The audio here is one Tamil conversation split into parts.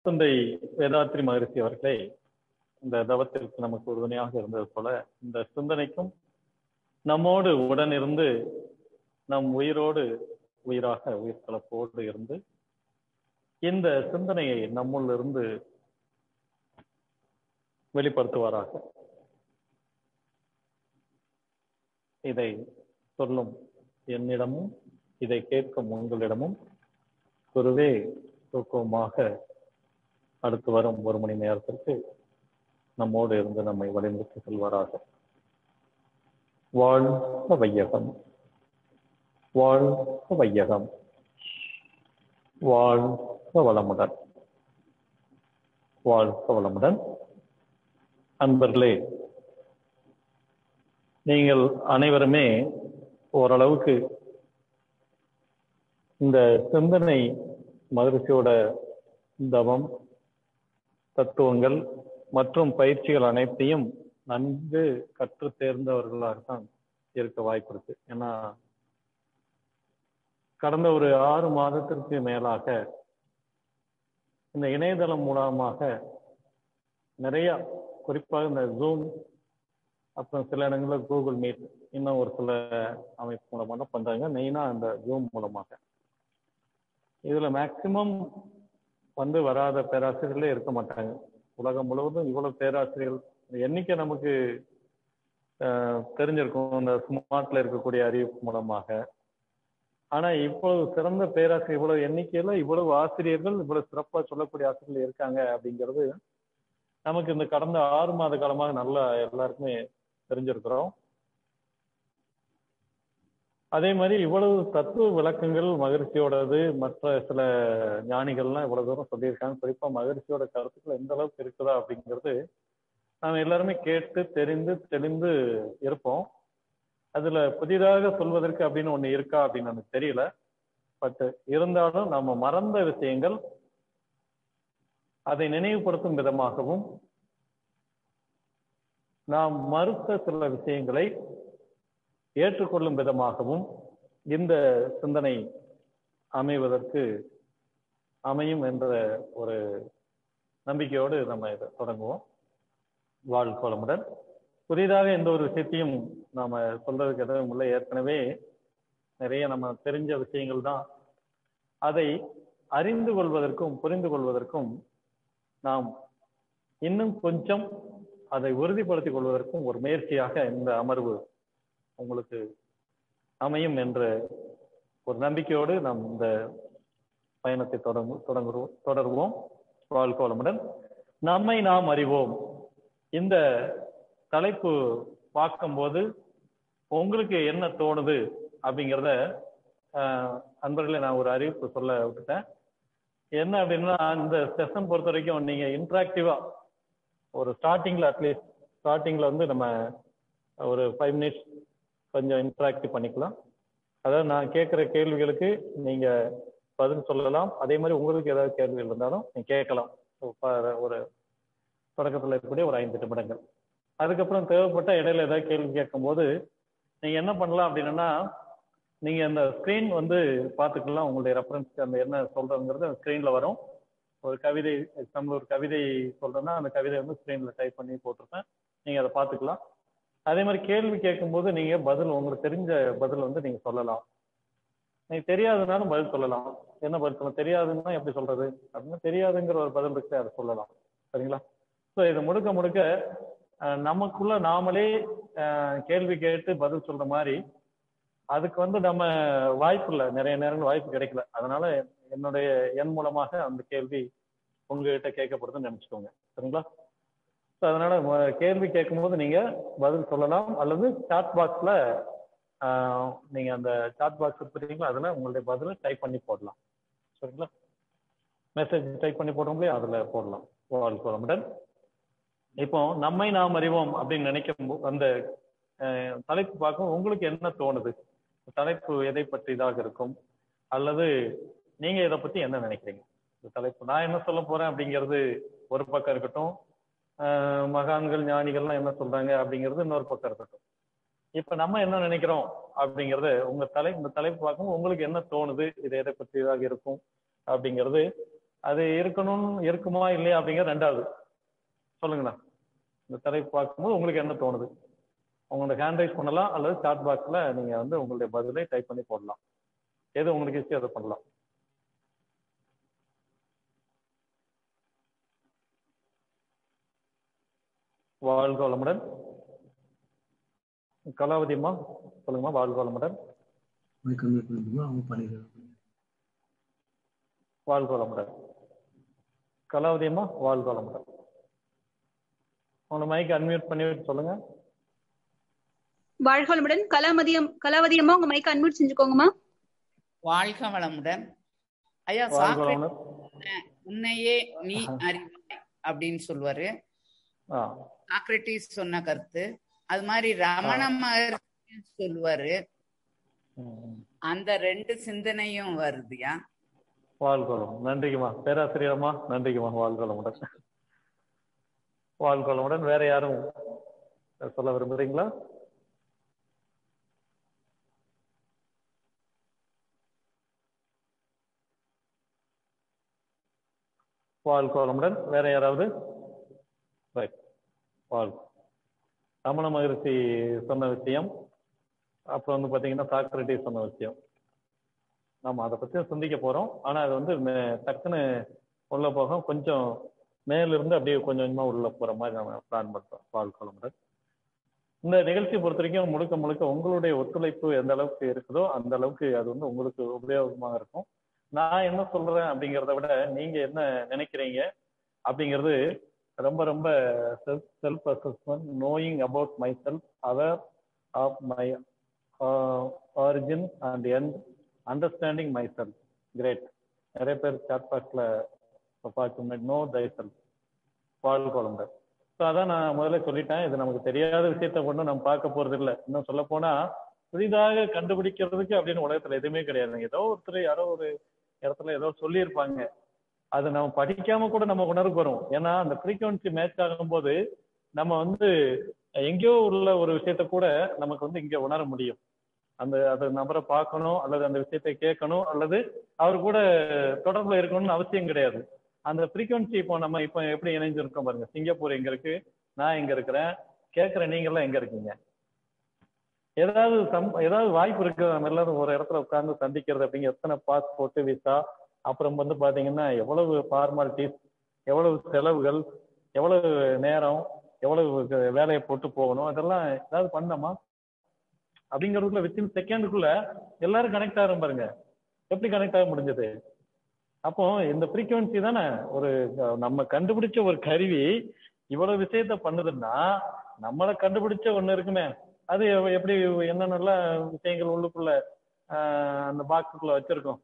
தந்தை வேதாத்ரி மகரிஷி அவர்களே இந்த தவத்திற்கு நமக்கு உறுதுணையாக இருந்தது போல இந்த சிந்தனைக்கும் நம்மோடு உடன் இருந்து நம் உயிரோடு உயிராக உயிர் கலப்போடு இருந்து இந்த சிந்தனையை நம்முள் இருந்து வெளிப்படுத்துவாராக. இதை சொல்லும் என்னிடமும் இதை கேட்கும் உங்களிடமும் குருவே தூக்கமாக அடுத்து வரும் 1 மணி நேரத்திற்கு நம்மோடு இருந்து நம்மை வழிநடத்தி செல்வாராக. வாழ்க வையகம், வாழ்க வையகம், வாழ்க வளமுடன், வாழ்க வளமுடன். அன்பர்களே, நீங்கள் அனைவருமே ஓரளவுக்கு இந்த சிந்தனை மகிழ்ச்சியோட தவம் தத்துவங்கள் மற்றும் பயிற்சிகள் அனைத்தையும் நன்கு கற்று தேர்ந்தவர்களாகத்தான் இருக்க வாய்ப்பு இருக்கு. ஏன்னா கடந்த ஒரு 6 மாதத்திற்கு மேலாக இந்த இணையதளம் மூலமாக நிறைய, குறிப்பாக இந்த ஜூம், அப்புறம் சில இடங்களில் கூகுள் மீட், இன்னும் ஒரு சில அமைப்பு மூலமாக பண்றாங்க. மெயினா அந்த ஜூம் மூலமாக இதுல மேக்சிமம் வராத பேராசிரியர்களே இருக்க மாட்டாங்க. உலகம் முழுவதும் இவ்வளவு பேராசிரியர்கள் எண்ணிக்கை நமக்கு தெரிஞ்சிருக்கும் இந்த ஸ்மார்ட்ல இருக்கக்கூடிய அறிவிப்பு மூலமாக. ஆனா இவ்வளவு சிறந்த பேராசிரியர், இவ்வளவு எண்ணிக்கையில இவ்வளவு ஆசிரியர்கள், இவ்வளவு சிறப்பா சொல்லக்கூடிய ஆசிரியர்கள் இருக்காங்க அப்படிங்கிறது நமக்கு இந்த கடந்த 6 மாத காலமாக நல்லா எல்லாருக்குமே தெரிஞ்சிருக்கிறோம். அதே மாதிரி இவ்வளவு தத்துவ விளக்கங்கள் மகிழ்ச்சியோடது, மற்ற சில ஞானிகள்லாம் இவ்வளவு தூரம் சொல்லியிருக்காங்க. குறிப்பா மகிழ்ச்சியோட கருத்துக்கள் எந்த அளவுக்கு இருக்குதா அப்படிங்கிறது நாம் எல்லாருமே கேட்டு தெரிந்து தெளிந்து இருப்போம். அதுல புதிதாக சொல்வதற்கு அப்படின்னு ஒண்ணு இருக்கா அப்படின்னு நமக்கு தெரியல. பட் இருந்தாலும் நம்ம மறந்த விஷயங்கள் அதை நினைவுபடுத்தும் விதமாகவும், நாம் மறுத்த சில விஷயங்களை ஏற்றுக்கொள்ளும் விதமாகவும் இந்த சிந்தனை அமையும் என்ற ஒரு நம்பிக்கையோடு நம்ம இதை தொடங்குவோம். வாழ்க வளமுடன். புதிதாக எந்த ஒரு விஷயத்தையும் நாம சொல்றதுக்கு எதுவும் இல்லை. ஏற்கனவே நிறைய நம்ம தெரிஞ்ச விஷயங்கள் தான். அதை அறிந்து கொள்வதற்கும் புரிந்து கொள்வதற்கும் நாம் இன்னும் கொஞ்சம் அதை உறுதிப்படுத்திக் கொள்வதற்கும் ஒரு முயற்சியாக இந்த அமர்வு உங்களுக்கு அமையும் என்ற ஒரு நம்பிக்கையோடு நாம் இந்த பயணத்தை தொடருவோம். வாழ்க வளமுடன். நம்மை நாம் அறிவோம். இந்த தலைப்பு பார்க்கும்போது உங்களுக்கு என்ன தோணுது அப்படிங்கிறத அன்பர்களே நான் ஒரு அறிவிப்பு சொல்ல விட்டுட்டேன். என்ன அப்படின்னா, இந்த செஷன் பொறுத்த வரைக்கும் நீங்க இன்ட்ராக்டிவா ஒரு அட்லீஸ்ட் ஸ்டார்டிங்ல நம்ம ஒரு 5 மினிட்ஸ் கொஞ்சம் இன்ட்ராக்டிவ் பண்ணிக்கலாம். அதாவது நான் கேட்குற கேள்விகளுக்கு நீங்க பதில் சொல்லலாம். அதே மாதிரி உங்களுக்கு ஏதாவது கேள்விகள் இருந்தாலும் நீங்க கேட்கலாம். ஒரு தொடக்கத்தில் இருக்கக்கூடிய ஒரு 5 நிமிடங்கள். அதுக்கப்புறம் தேவைப்பட்ட இடையில ஏதாவது கேள்வி கேட்கும் போது நீங்க என்ன பண்ணலாம் அப்படின்னா, நீங்க அந்த ஸ்கிரீன் பார்த்துக்கலாம். உங்களுடைய ரெஃபரன்ஸ்க்கு அந்த என்ன சொல்றதுங்கிறது ஸ்கிரீன்ல வரும். ஒரு கவிதை, எக்ஸாம்பிள் ஒரு கவிதை சொல்றேன்னா அந்த கவிதை ஸ்கிரீன்ல டைப் பண்ணி போட்டிருப்பேன். நீங்க அதை பார்த்துக்கலாம். அதே மாதிரி கேள்வி கேட்கும்போது நீங்க பதில், உங்களுக்கு தெரிஞ்ச பதில் நீங்க சொல்லலாம். நீங்க தெரியாதுனாலும் பதில் சொல்லலாம். என்ன பதில் சொல்ல தெரியாதுன்னா எப்படி சொல்றது அப்படின்னா, தெரியாதுங்கிற ஒரு பதில் இருக்கு, அதை சொல்லலாம். சரிங்களா? ஸோ இது முழுக்க நமக்குள்ள நாமளே கேள்வி கேட்டு பதில் சொல்ற மாதிரி அதுக்கு நம்ம வாய்ப்பு இல்லை, நிறைய நேரங்கள் வாய்ப்பு கிடைக்கல. அதனால என்னுடைய எண் மூலமாக அந்த கேள்வி உங்ககிட்ட கேட்கப்படுதுன்னு நினைச்சுக்கோங்க. சரிங்களா? ஸோ அதனால கேள்வி கேட்கும்போது நீங்க பதில் சொல்லலாம், அல்லது சாட் பாக்ஸ்ல நீங்க அந்த சாட் பாக்ஸ் இருக்கிறீங்களா அதுல உங்களுடைய பதிலை டைப் பண்ணி போடலாம். சரிங்களா? மெசேஜ் டைப் பண்ணி போடுறோம், அதுல போடலாம். வாழ்க வளமுடன். இப்போ நம்மை நாம் அறிவோம் அப்படின்னு நினைக்கும் அந்த தலைப்பு பார்க்கும் உங்களுக்கு என்ன தோணுது? தலைப்பு எதை பற்றியதாக இருக்கும், அல்லது நீங்க இதை பத்தி என்ன நினைக்கிறீங்க? இந்த தலைப்பு நான் என்ன சொல்ல போறேன் அப்படிங்கிறது ஒரு பக்கம் இருக்கட்டும், மகான்கள் ஞானிகள்லாம் என்ன சொல்றாங்க அப்படிங்கிறது இன்னொரு பக்கம் இருக்கட்டும். இப்ப நம்ம என்ன நினைக்கிறோம் அப்படிங்கிறது இந்த தலைப்பு பார்க்கும் உங்களுக்கு என்ன தோணுது, இது எதை பற்றியதாக இருக்கும் அப்படிங்கிறது அது இருக்குமா இல்லையா அப்படிங்கிற ரெண்டாவது சொல்லுங்கண்ணா. இந்த தலைப்பு பார்க்கும்போது உங்களுக்கு என்ன தோணுது? உங்களோட ஹேண்ட் ரைஸ் பண்ணலாம் அல்லது சாட் பாக்ஸ்ல நீங்க வந்து உங்களுடைய பதிலை டைப் பண்ணி போடலாம். எது உங்களுக்கு ஈஸியாக அதை பண்ணலாம். வாழ்க வளமுடன். கலாவதி அம்மா சொல்லுங்கம்மா. வாழ்க வளமுடன். வாழ்க வளமுடன். கலாவதி அம்மா வாழ்க வளமுடன். உங்க மைக் அன்மியூட் பண்ணி சொல்லுங்க. வாழ்க வளமுடன். கலாவதி அம்மா உங்க மைக் அன்மியூட் செஞ்சுக்கோங்கம்மா. வாழ்க வளமுடன். ஐயா, உன்னையே நீ அறிவாய் அப்படின்னு சொல்லுவாரு. சாக்ரட்டிஸ் சொன்ன கருத்து. அது மாதிரி ரமண மகர்ஷி சொல்லுவாரு. அந்த ரெண்டு சிந்தனையும் வருதுயா. வாழ்கோளம். நன்றிக்குமா பேராசிரியர்மா. நன்றிக்குமா. வாழ்கோளமுடன். வாழ்கோளமுடன். வேற யாரும் சொல்ல விரும்புறீங்களா? வாழ்கோளமுடன். வேற யாராவது? ரைட். வாழ் ரமண மகரிஷி சொன்ன விஷயம், அப்புறம் வந்து பாத்தீங்கன்னா சாக்ரட்டிஸ் சொன்ன விஷயம், நம்ம அதை பத்தி சிந்திக்க போறோம். ஆனா அது வந்து டக்குன்னு உள்ள போக கொஞ்சம் மேலிருந்து அப்படியே கொஞ்சம் கொஞ்சமா உள்ள போற மாதிரி நம்ம பிளான் பண்றோம். வாழ்கோளமுடன். இந்த நிகழ்ச்சியை பொறுத்த வரைக்கும் முழுக்க முழுக்க உங்களுடைய ஒத்துழைப்பு எந்த அளவுக்கு இருக்குதோ அந்த அளவுக்கு அது வந்து உங்களுக்கு உபயோகமாக இருக்கும். நான் என்ன சொல்றேன் அப்படிங்கிறத விட நீங்க என்ன நினைக்கிறீங்க அப்படிங்கிறது ரொம்ப ரொம்ப self assessment, knowing about myself, aware of my origin and end, understanding myself. Great. நிறைய பேர் சாட் பாக்ஸ்ல பார்க்க நோ தை செல்ஃப். வாழ்கோளமுடன். ஸோ அதான் நான் முதல்ல சொல்லிட்டேன், இது நமக்கு தெரியாத விஷயத்த கொண்டு நம்ம பார்க்க போறது இல்லை. இன்னும் சொல்ல போனா புதிதாக கண்டுபிடிக்கிறதுக்கு அப்படின்னு உலகத்துல எதுவுமே கிடையாது. ஏதோ ஒருத்தர் யாரோ ஒரு இடத்துல ஏதோ சொல்லியிருப்பாங்க, அது நம்ம படிக்காம கூட நம்ம உணர்வு வரும். ஏன்னா அந்த ஃப்ரீக்வன்சி மேட்ச் ஆகும்போது நம்ம வந்து எங்கேயோ உள்ள ஒரு விஷயத்த கூட நமக்கு வந்து இங்க உணர முடியும். அந்த நபரை பார்க்கணும் அல்லது அந்த விஷயத்தை கேட்கணும் அல்லது அவர் கூட தொடர்புல இருக்கணும்னு அவசியம் கிடையாது. அந்த ஃப்ரீக்வன்சி இப்போ நம்ம இப்போ எப்படி இணைஞ்சிருக்கோம் பாருங்க. சிங்கப்பூர் எங்க இருக்கு, நான் எங்க இருக்கிறேன், கேட்குற நீங்கெல்லாம் எங்க இருக்கீங்க? ஏதாவது வாய்ப்பு இருக்கு நம்ம எல்லாரும் ஒரு இடத்துல உட்கார்ந்து சந்திக்கிறது அப்படிங்க. எத்தனை பாஸ்போர்ட், விசா, அப்புறம் வந்து பாத்தீங்கன்னா எவ்வளவு ஃபார்மாலிட்டிஸ், எவ்வளவு செலவுகள், எவ்வளவு நேரம், எவ்வளவு வேலையை போட்டு போகணும், அதெல்லாம் ஏதாவது பண்ணோமா அப்படிங்கிறதுக்குள்ள வித்தின் செகண்டுக்குள்ள எல்லாரும் கனெக்ட் ஆகும் பாருங்க. எப்படி கனெக்ட் ஆக முடிஞ்சது? அப்போ இந்த ஃப்ரீக்வன்சி தானே ஒரு நம்ம கண்டுபிடிச்ச ஒரு கருவி இவ்வளவு விஷயத்த பண்ணுதுன்னா நம்மளை கண்டுபிடிச்ச ஒண்ணு இருக்குமே, அது எப்படி என்னென்ன விஷயங்கள் உள்ளுக்குள்ள அந்த பாக்ஸுக்குள்ள வச்சிருக்கோம்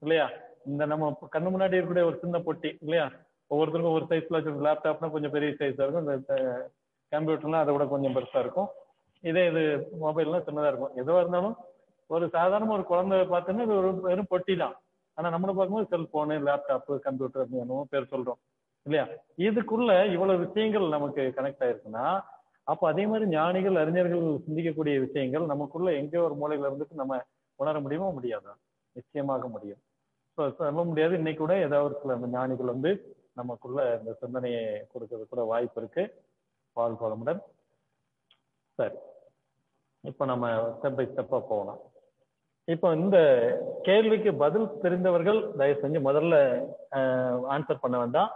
இல்லையா? இந்த நம்ம கண்ணு முன்னாடி இருக்கக்கூடிய ஒரு சின்ன பொட்டி இல்லையா, ஒவ்வொருத்தருக்கும் ஒரு சைஸ்ல வச்சிருக்கோம். லேப்டாப்னா கொஞ்சம் பெரிய சைஸா இருக்கும், இந்த கம்ப்யூட்டர்னா அதை விட கொஞ்சம் பெருசா இருக்கும், இது மொபைல்லாம் சின்னதா இருக்கும். எதுவாக இருந்தாலும் ஒரு சாதாரண ஒரு குழந்தை பார்த்தோன்னா இது ஒரு வெறும் பொட்டி தான். ஆனா நம்மளை பார்க்கும்போது செல்போனு, லேப்டாப்பு, கம்ப்யூட்டர் அப்படின்னு பேர் சொல்றோம் இல்லையா? இதுக்குள்ள இவ்வளவு விஷயங்கள் நமக்கு கனெக்ட் ஆயிருக்குன்னா அப்போ அதே மாதிரி ஞானிகள், அறிஞர்கள் சிந்திக்கக்கூடிய விஷயங்கள் நமக்குள்ள எங்கேயோ ஒரு மூலையில இருந்துட்டு நம்ம உணர முடியுமா? முடியாதா? நிச்சயமாக முடியும். சொல்ல முடியாது. இன்னைக்கு கூட ஏதாவது சில ஞானிகள் வந்து நமக்குள்ள இந்த சிந்தனையை கொடுக்கறது கூட வாய்ப்பு இருக்கு. வாழ்கோளமுடன். சரி, இப்போ நம்ம ஸ்டெப் பை ஸ்டெப்பா போகலாம். இப்போ இந்த கேள்விக்கு பதில் தெரிந்தவர்கள் தயவு செஞ்சு முதல்ல ஆன்சர் பண்ண வேண்டாம்.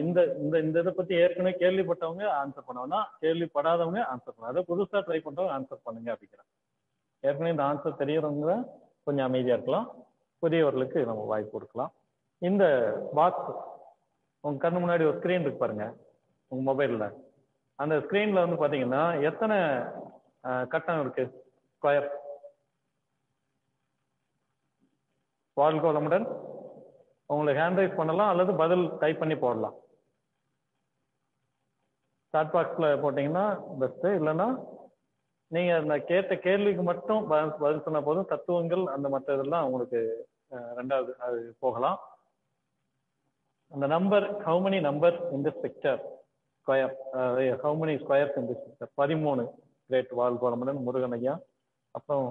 இந்த இந்த இந்த இதை பத்தி ஏற்கனவே கேள்விப்பட்டவங்க ஆன்சர் பண்ண வேண்டாம், கேள்விப்படாதவங்க ஆன்சர் பண்ண, அதை புதுசா ட்ரை பண்றவங்க ஆன்சர் பண்ணுங்க அப்படிங்கிறேன். ஏற்கனவே இந்த ஆன்சர் தெரியறவங்க கொஞ்சம் அமைதியா இருக்கலாம், புதியவர்களுக்கு நம்ம வாய்ப்பு கொடுக்கலாம். இந்த பாக்ஸ் உங்க கண்ணு முன்னாடி ஒரு ஸ்கிரீன் இருக்கு பாருங்க உங்க மொபைல்ல. அந்த ஸ்கிரீன்ல வந்து பாத்தீங்கன்னா எத்தனை கட்டம் இருக்கு? ஸ்கொயர். வாழ்கோளமுடன். உங்களுக்கு ஹேண்ட் ரைஸ் பண்ணலாம் அல்லது பதில் டைப் பண்ணி போடலாம். சாட் பாக்ஸ்ல போட்டீங்கன்னா பெஸ்ட். இல்லைன்னா நீங்க அந்த கேட்ட கேள்விக்கு மட்டும் பதில் சொன்ன போதும் தத்துவங்கள் அந்த மற்ற இதெல்லாம் உங்களுக்கு ரெண்டாவது அது போகலாம். அந்த number, how many number in this picture square, how many squares in this picture? 13. Great. வாழ்கோளமுடன். முருகன் ஐயா. அப்புறம்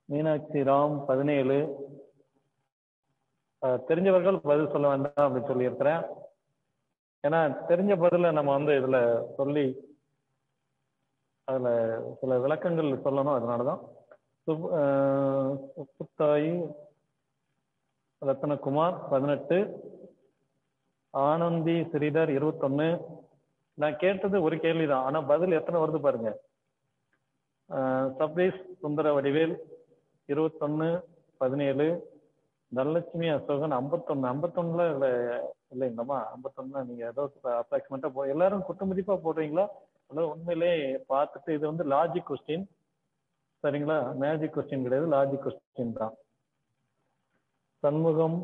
மீனாட்சி ராம் 17. தெரிஞ்சவர்கள் பதில் சொல்ல வேண்டாம் அப்படின்னு சொல்லியிருக்கிறேன். ஏன்னா தெரிஞ்ச பதில நம்ம வந்து இதுல சொல்லி அதுல சில விளக்கங்கள் சொல்லணும். அதனாலதான் சுப்புத்தாயி ரத்னகுமார் 18, ஆனந்தி ஸ்ரீதர் 21. நான் கேட்டது ஒரு கேள்விதான், ஆனா பதில் எத்தனை வருது பாருங்க. சப்ரீஸ் சுந்தர வடிவேல் 21, 17. தனலட்சுமி அசோகன் 51. 51ல இல்லைங்கம்மா, 51 நீங்க ஏதோ அப்ராக்சிமேட்டா எல்லாரும் குத்து மதிப்பா போடுறீங்களா? அதாவது உண்மையிலே பார்த்துட்டு இது வந்து லாஜிக் கொஸ்டின், சரிங்களா? மேஜிக் கொஸ்டின் கிடையாது, லாஜிக் கொஸ்டின் தான். சண்முகம்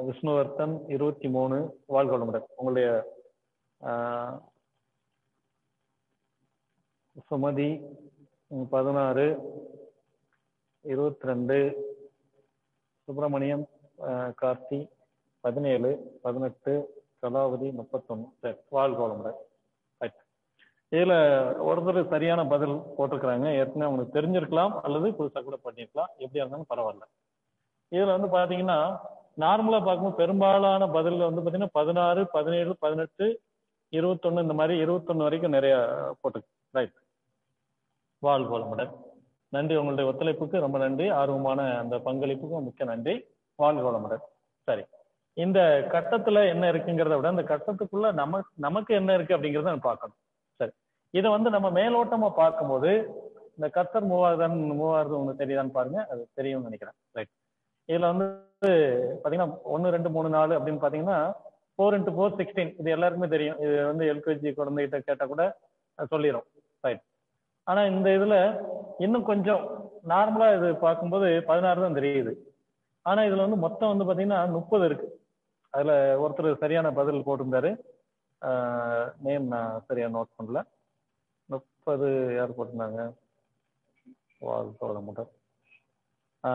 விஷ்ணுவர்த்தன் 23. வாழ்க வளமுடன். உங்களுடைய சுமதி 16, 22. சுப்பிரமணியம் கார்த்தி 17, 18. கலாவதி 31. சரி, வாழ்க வளமுடன். ரைட். இதுல ஒருத்தர் சரியான பதில் போட்டிருக்கிறாங்க. ஏற்கனவே அவங்களுக்கு தெரிஞ்சிருக்கலாம் அல்லது புதுசாக கூட பண்ணிருக்கலாம், எப்படியா இருந்தாலும் பரவாயில்ல. இதுல வந்து பாத்தீங்கன்னா நார்மலா பார்க்கும்போது பெரும்பாலான பதில் வந்து பாத்தீங்கன்னா 16, 17, 18, 21 இந்த மாதிரி 21 வரைக்கும் நிறைய போட்டுருக்கு. ரைட். வாழ்க வளமுடன். நன்றி, உங்களுடைய ஒத்துழைப்புக்கு ரொம்ப நன்றி. ஆர்வமான அந்த பங்களிப்புக்கும் முக்கிய நன்றி. வாழ்க வளமுடன். சரி, இந்த கட்டத்துல என்ன இருக்குங்கிறத விட இந்த கட்டத்துக்குள்ள நமக்கு என்ன இருக்கு அப்படிங்கிறத நம்ம பார்க்கணும். சரி, இதை வந்து நம்ம மேலோட்டமா பார்க்கும்போது இந்த கர்த்தர் மூவாவது உங்களுக்கு தெரியுதான்னு பாருங்க, அது தெரியும்னு நினைக்கிறேன். ரைட். இதுல வந்து பாத்தீங்கன்னா 1, 2, 3, 4 அப்படின்னு பாத்தீங்கன்னா 4 × 4 16. இது எல்லாருக்குமே தெரியும். இது வந்து எல்கேஜி குழந்தைகிட்ட கேட்டா கூட சொல்லிடும். ரைட். ஆனா இந்த இதுல இன்னும் கொஞ்சம் நார்மலா இது பார்க்கும்போது 16 தான் தெரியுது. ஆனா இதுல வந்து மொத்தம் வந்து பாத்தீங்கன்னா 30 இருக்கு. அதுல ஒருத்தர் சரியான பதில் போட்டிருந்தாரு, நேம் நான் சரியா நோட் பண்ணல. 30 யார் போட்டிருந்தாங்க? வாழ்க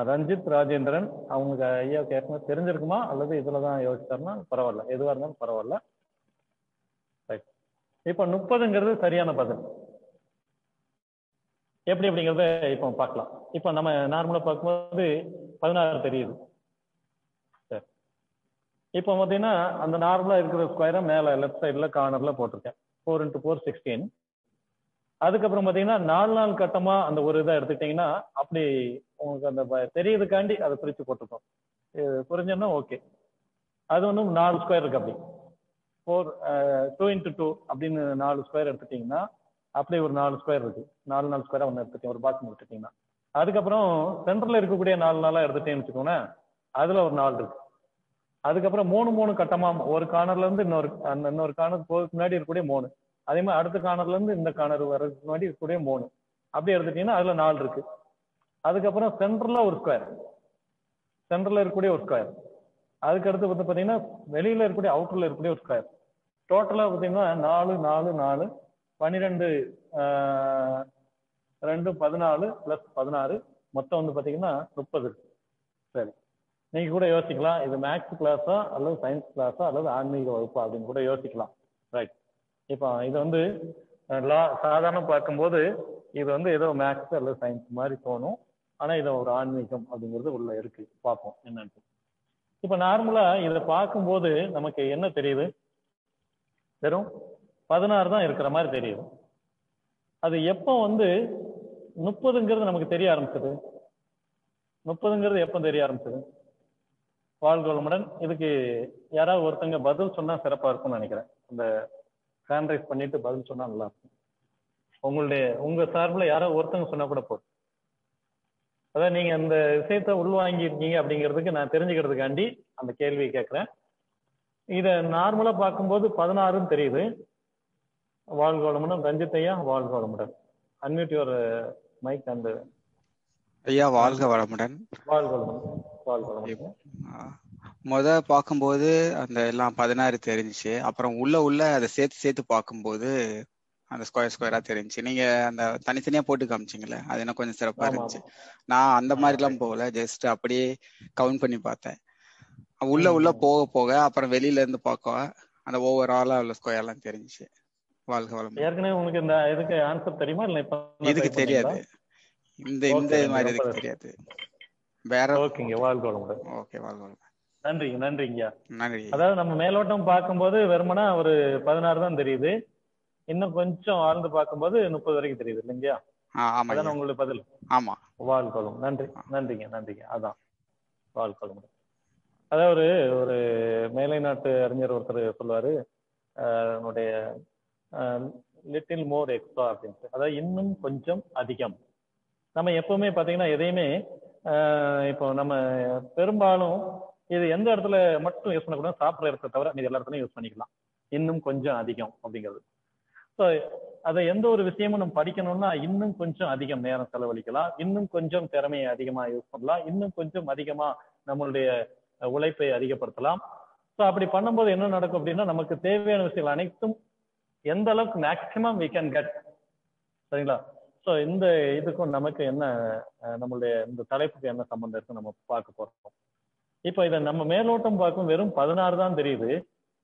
ரஞ்சித் ராஜேந்திரன். அவங்க ஐயாவுக்கு ஏற்கனவே தெரிஞ்சிருக்குமா அல்லது இதுலதான் யோசிச்சாருன்னா பரவாயில்ல, எதுவா இருந்தாலும் பரவாயில்ல. ரைட். இப்ப 30ங்கிறது சரியான பதில். எப்படி அப்படிங்கிறத இப்போ பார்க்கலாம். இப்போ நம்ம நார்மலா பார்க்கும்போது 16 தெரியுது. சரி, இப்போ பார்த்தீங்கன்னா அந்த நார்மலா இருக்கிற ஸ்கொயரை மேல லெஃப்ட் சைட்ல கார்னர்ல போட்டிருக்கேன். 4 × 4 16. அதுக்கப்புறம் பார்த்தீங்கன்னா 4 கட்டமா அந்த ஒரு இதை எடுத்துக்கிட்டீங்கன்னா அப்படி உங்களுக்கு அந்த தெரியுதுக்காண்டி அதை பிரிச்சு போட்டிருக்கோம். புரிஞ்சோன்னா ஓகே. அது வந்து 4 ஸ்கொயர் இருக்கு. அப்படி 2 × 2 அப்படின்னு 4 ஸ்கொயர் எடுத்துட்டீங்கன்னா அப்படியே ஒரு 4 ஸ்கொயர் இருக்கு. 4 ஸ்கொயரா ஒன்று எடுத்துட்டீங்க, ஒரு பாக்ஸ் எடுத்துட்டீங்கன்னா அதுக்கப்புறம் சென்டர்ல இருக்கக்கூடிய 4 எடுத்துட்டேன்னு வச்சுக்கோங்க, அதுல ஒரு 4 இருக்கு. அதுக்கப்புறம் 3 கட்டமா ஒரு கார்னர்ல இருந்து இன்னொரு கார்னர் போறதுக்கு முன்னாடி இருக்கக்கூடிய 3, அதே மாதிரி அடுத்த கார்னர்ல இருந்து இந்த கார்னர் வர்றதுக்கு முன்னாடி இருக்கக்கூடிய 3 அப்படி எடுத்துட்டீங்கன்னா அதுல 4 இருக்கு. அதுக்கப்புறம் சென்டர்ல ஒரு ஸ்கொயர், சென்டர்ல இருக்கக்கூடிய ஒரு ஸ்கொயர். அதுக்கு அடுத்து வந்து பாத்தீங்கன்னா வெளியில இருக்கக்கூடிய அவுட்டர்ல இருக்கக்கூடிய ஒரு ஸ்கொயர். டோட்டலா பாத்தீங்கன்னா 4 4 4 12 2 14 + 16 மொத்தம் வந்து பாத்தீங்கன்னா 30 இருக்கு. சரி, நீங்க கூட யோசிக்கலாம் இது மேக்ஸ் கிளாஸா அல்லது சயின்ஸ் கிளாஸா அல்லது ஆன்மீக வகுப்பா அப்படின்னு கூட யோசிக்கலாம். ரைட். இப்போ இது வந்து சாதாரண பார்க்கும்போது இது வந்து ஏதோ மேக்ஸ் அல்லது சயின்ஸ் மாதிரி தோணும். ஆனா இது ஒரு ஆன்மீகம் அப்படிங்கிறது உள்ள இருக்கு. பார்ப்போம் என்னன்னு. இப்ப நார்மலா இதை பார்க்கும்போது நமக்கு என்ன தெரியுது? வெறும் 16 தான் இருக்கிற மாதிரி தெரியுது. அது எப்போ வந்து 30ங்கிறது நமக்கு தெரிய ஆரம்பிச்சது? 30ங்கிறது எப்போ தெரிய ஆரம்பிச்சது? வாழ்க வளமுடன். இதுக்கு யாராவது ஒருத்தங்க பதில் சொன்னா சிறப்பா இருக்கும்னு நினைக்கிறேன். இந்த ஹேண்ட் ரைஸ் பண்ணிட்டு பதில் சொன்னா நல்லா இருக்கும். உங்க சார்பில் யாராவது ஒருத்தங்க சொன்னா கூட போதும். அதான் நீங்க அந்த விஷயத்த உள்வாங்கி இருக்கீங்க அப்படிங்கிறதுக்கு நான் தெரிஞ்சுக்கிறதுக்காண்டி அந்த கேள்வியை கேட்கிறேன். இதை நார்மலா பார்க்கும்போது 16ன்னு தெரியுது. வாழ்க வளமுடன். ரஞ்சித் ஐயா வாழ்க வளமுடன். அன்மியூட் யுவர் மைக் அண்ட் ஐயா வாழ்க வளமுடன். வாழ்க வளமுடன். வாழ்க வளமுடன். பார்க்கும்போது அந்த எல்லாம் 16 தெரிஞ்சிச்சு. அப்புறம் உள்ள அதை சேர்த்து பார்க்கும்போது அந்த ஸ்கொயரா தெரிஞ்சு. நீங்க அந்த தனித்தனியா போட்டு காமிச்சிங்கல்ல, அது எனக்கு கொஞ்சம் சிறப்பா இருந்துச்சு. நான் அந்த மாதிரி எல்லாம் போகல, ஜஸ்ட் அப்படியே கவுண்ட் பண்ணி பார்த்தேன். உள்ள போக அப்புறம் வெளியில இருந்து பார்க்க அந்த ஓவராலா உள்ள ஸ்கொயர் எல்லாம் தெரிஞ்சுச்சு. வாழ்க வளமுடன். ஏற்கனவே உங்களுக்கு இந்த இதுக்கு ஆன்சர் தெரியுமா? இல்ல இப்ப இதுக்கு தெரியாது, இந்த மாதிரி இதுக்கு தெரியாது. வேற ஓகேங்க, வாழ்க்கை. ஓகே, வாழ்க்கை. நன்றிங்க. நன்றி. அதாவது நம்ம மேலோட்டம் பார்க்கும்போது வெறுமனா ஒரு 16 தான் தெரியுது. இன்னும் கொஞ்சம் ஆழ்ந்து பார்க்கும்போது 30 வரைக்கும் தெரியுது இல்லைங்கயா? அதான உங்களுடைய பதில்? ஆமா. வாழ்க்கை. நன்றிங்க. அதான் வாழ்க்கை. அதாவது ஒரு மேலை நாட்டு அறிஞர் ஒருத்தர் சொல்லுவாரு, என்னுடைய லிட்டில் மோர் எக்ஸ்ட்ரா அப்படின்ட்டு. அதாவது இன்னும் கொஞ்சம் அதிகம். நம்ம எப்பவுமே பாத்தீங்கன்னா எதையுமே இப்போ நம்ம பெரும்பாலும் இது எந்த இடத்துல மட்டும் யூஸ் பண்ணக்கூடாது, சாப்பிட்ற இடத்த தவிர நீங்க எல்லா இடத்துலையும் யூஸ் பண்ணிக்கலாம். இன்னும் கொஞ்சம் அதிகம் அப்படிங்கிறது. ஸோ அதை எந்த ஒரு விஷயமும் நம்ம படிக்கணும்னா இன்னும் கொஞ்சம் அதிகம் நேரம் செலவழிக்கலாம், இன்னும் கொஞ்சம் திறமையை அதிகமா யூஸ் பண்ணலாம், இன்னும் கொஞ்சம் அதிகமா நம்மளுடைய உழைப்பை அதிகப்படுத்தலாம். ஸோ அப்படி பண்ணும்போது என்ன நடக்கும் அப்படின்னா, நமக்கு தேவையான விஷயங்கள் அனைத்தும் எந்த அளவுக்கு மேக்சிமம் we can get. சரிங்களா? ஸோ இந்த இதுக்கும் நமக்கு என்ன, நம்மளுடைய இந்த தலைப்புக்கு என்ன சம்பந்தம் இருக்கு நம்ம பார்க்க போறோம். இப்போ இதை நம்ம மேலோட்டம் பார்க்கும் வெறும் 16 தான் தெரியுது.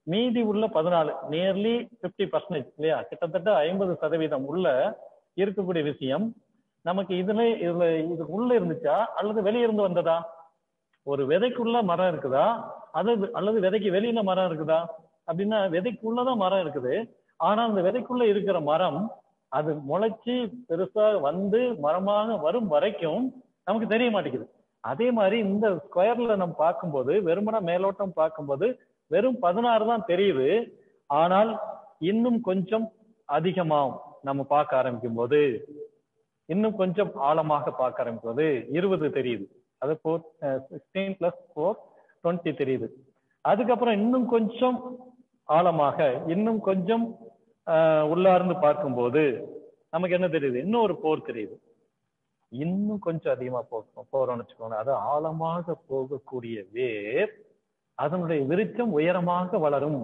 மீதி உள்ள 14 நியர்லி 50% இல்லையா, கிட்டத்தட்ட 50% உள்ள இருக்கக்கூடிய விஷயம் நமக்கு இது உள்ள இருந்துச்சா அல்லது வெளியிருந்து வந்ததா? ஒரு விதைக்குள்ள மரம் இருக்குதா அல்லது விதைக்கு வெளியில மரம் இருக்குதா அப்படின்னா, விதைக்குள்ளதான் மரம் இருக்குது. ஆனா அந்த விதைக்குள்ள இருக்கிற மரம் அது முளைச்சு பெருசா வந்து மரமாக வரும் வரைக்கும் நமக்கு தெரிய மாட்டேங்குது. அதே மாதிரி இந்த ஸ்கொயர்ல நம்ம பார்க்கும்போது, வெறுமனா மேலோட்டம் பார்க்கும்போது வெறும் 16 தான் தெரியுது. ஆனால் இன்னும் கொஞ்சம் அதிகமா நம்ம பார்க்க ஆரம்பிக்கும் போது, இன்னும் கொஞ்சம் ஆழமாக பார்க்க ஆரம்பிக்கும் போது 20 தெரியுது. அது 16 + 4 20 தெரியுது. அதுக்கப்புறம் இன்னும் கொஞ்சம் ஆழமாக, இன்னும் கொஞ்சம் உள்ளார்ந்து பார்க்கும்போது நமக்கு என்ன தெரியுது? இன்னும் ஒரு 4 தெரியுது. இன்னும் கொஞ்சம் அதிகமா போறோம்னு வச்சுக்கோங்க. அது ஆழமாக போகக்கூடிய வேர் அதனுடைய விருட்சம் உயரமாக வளரும்.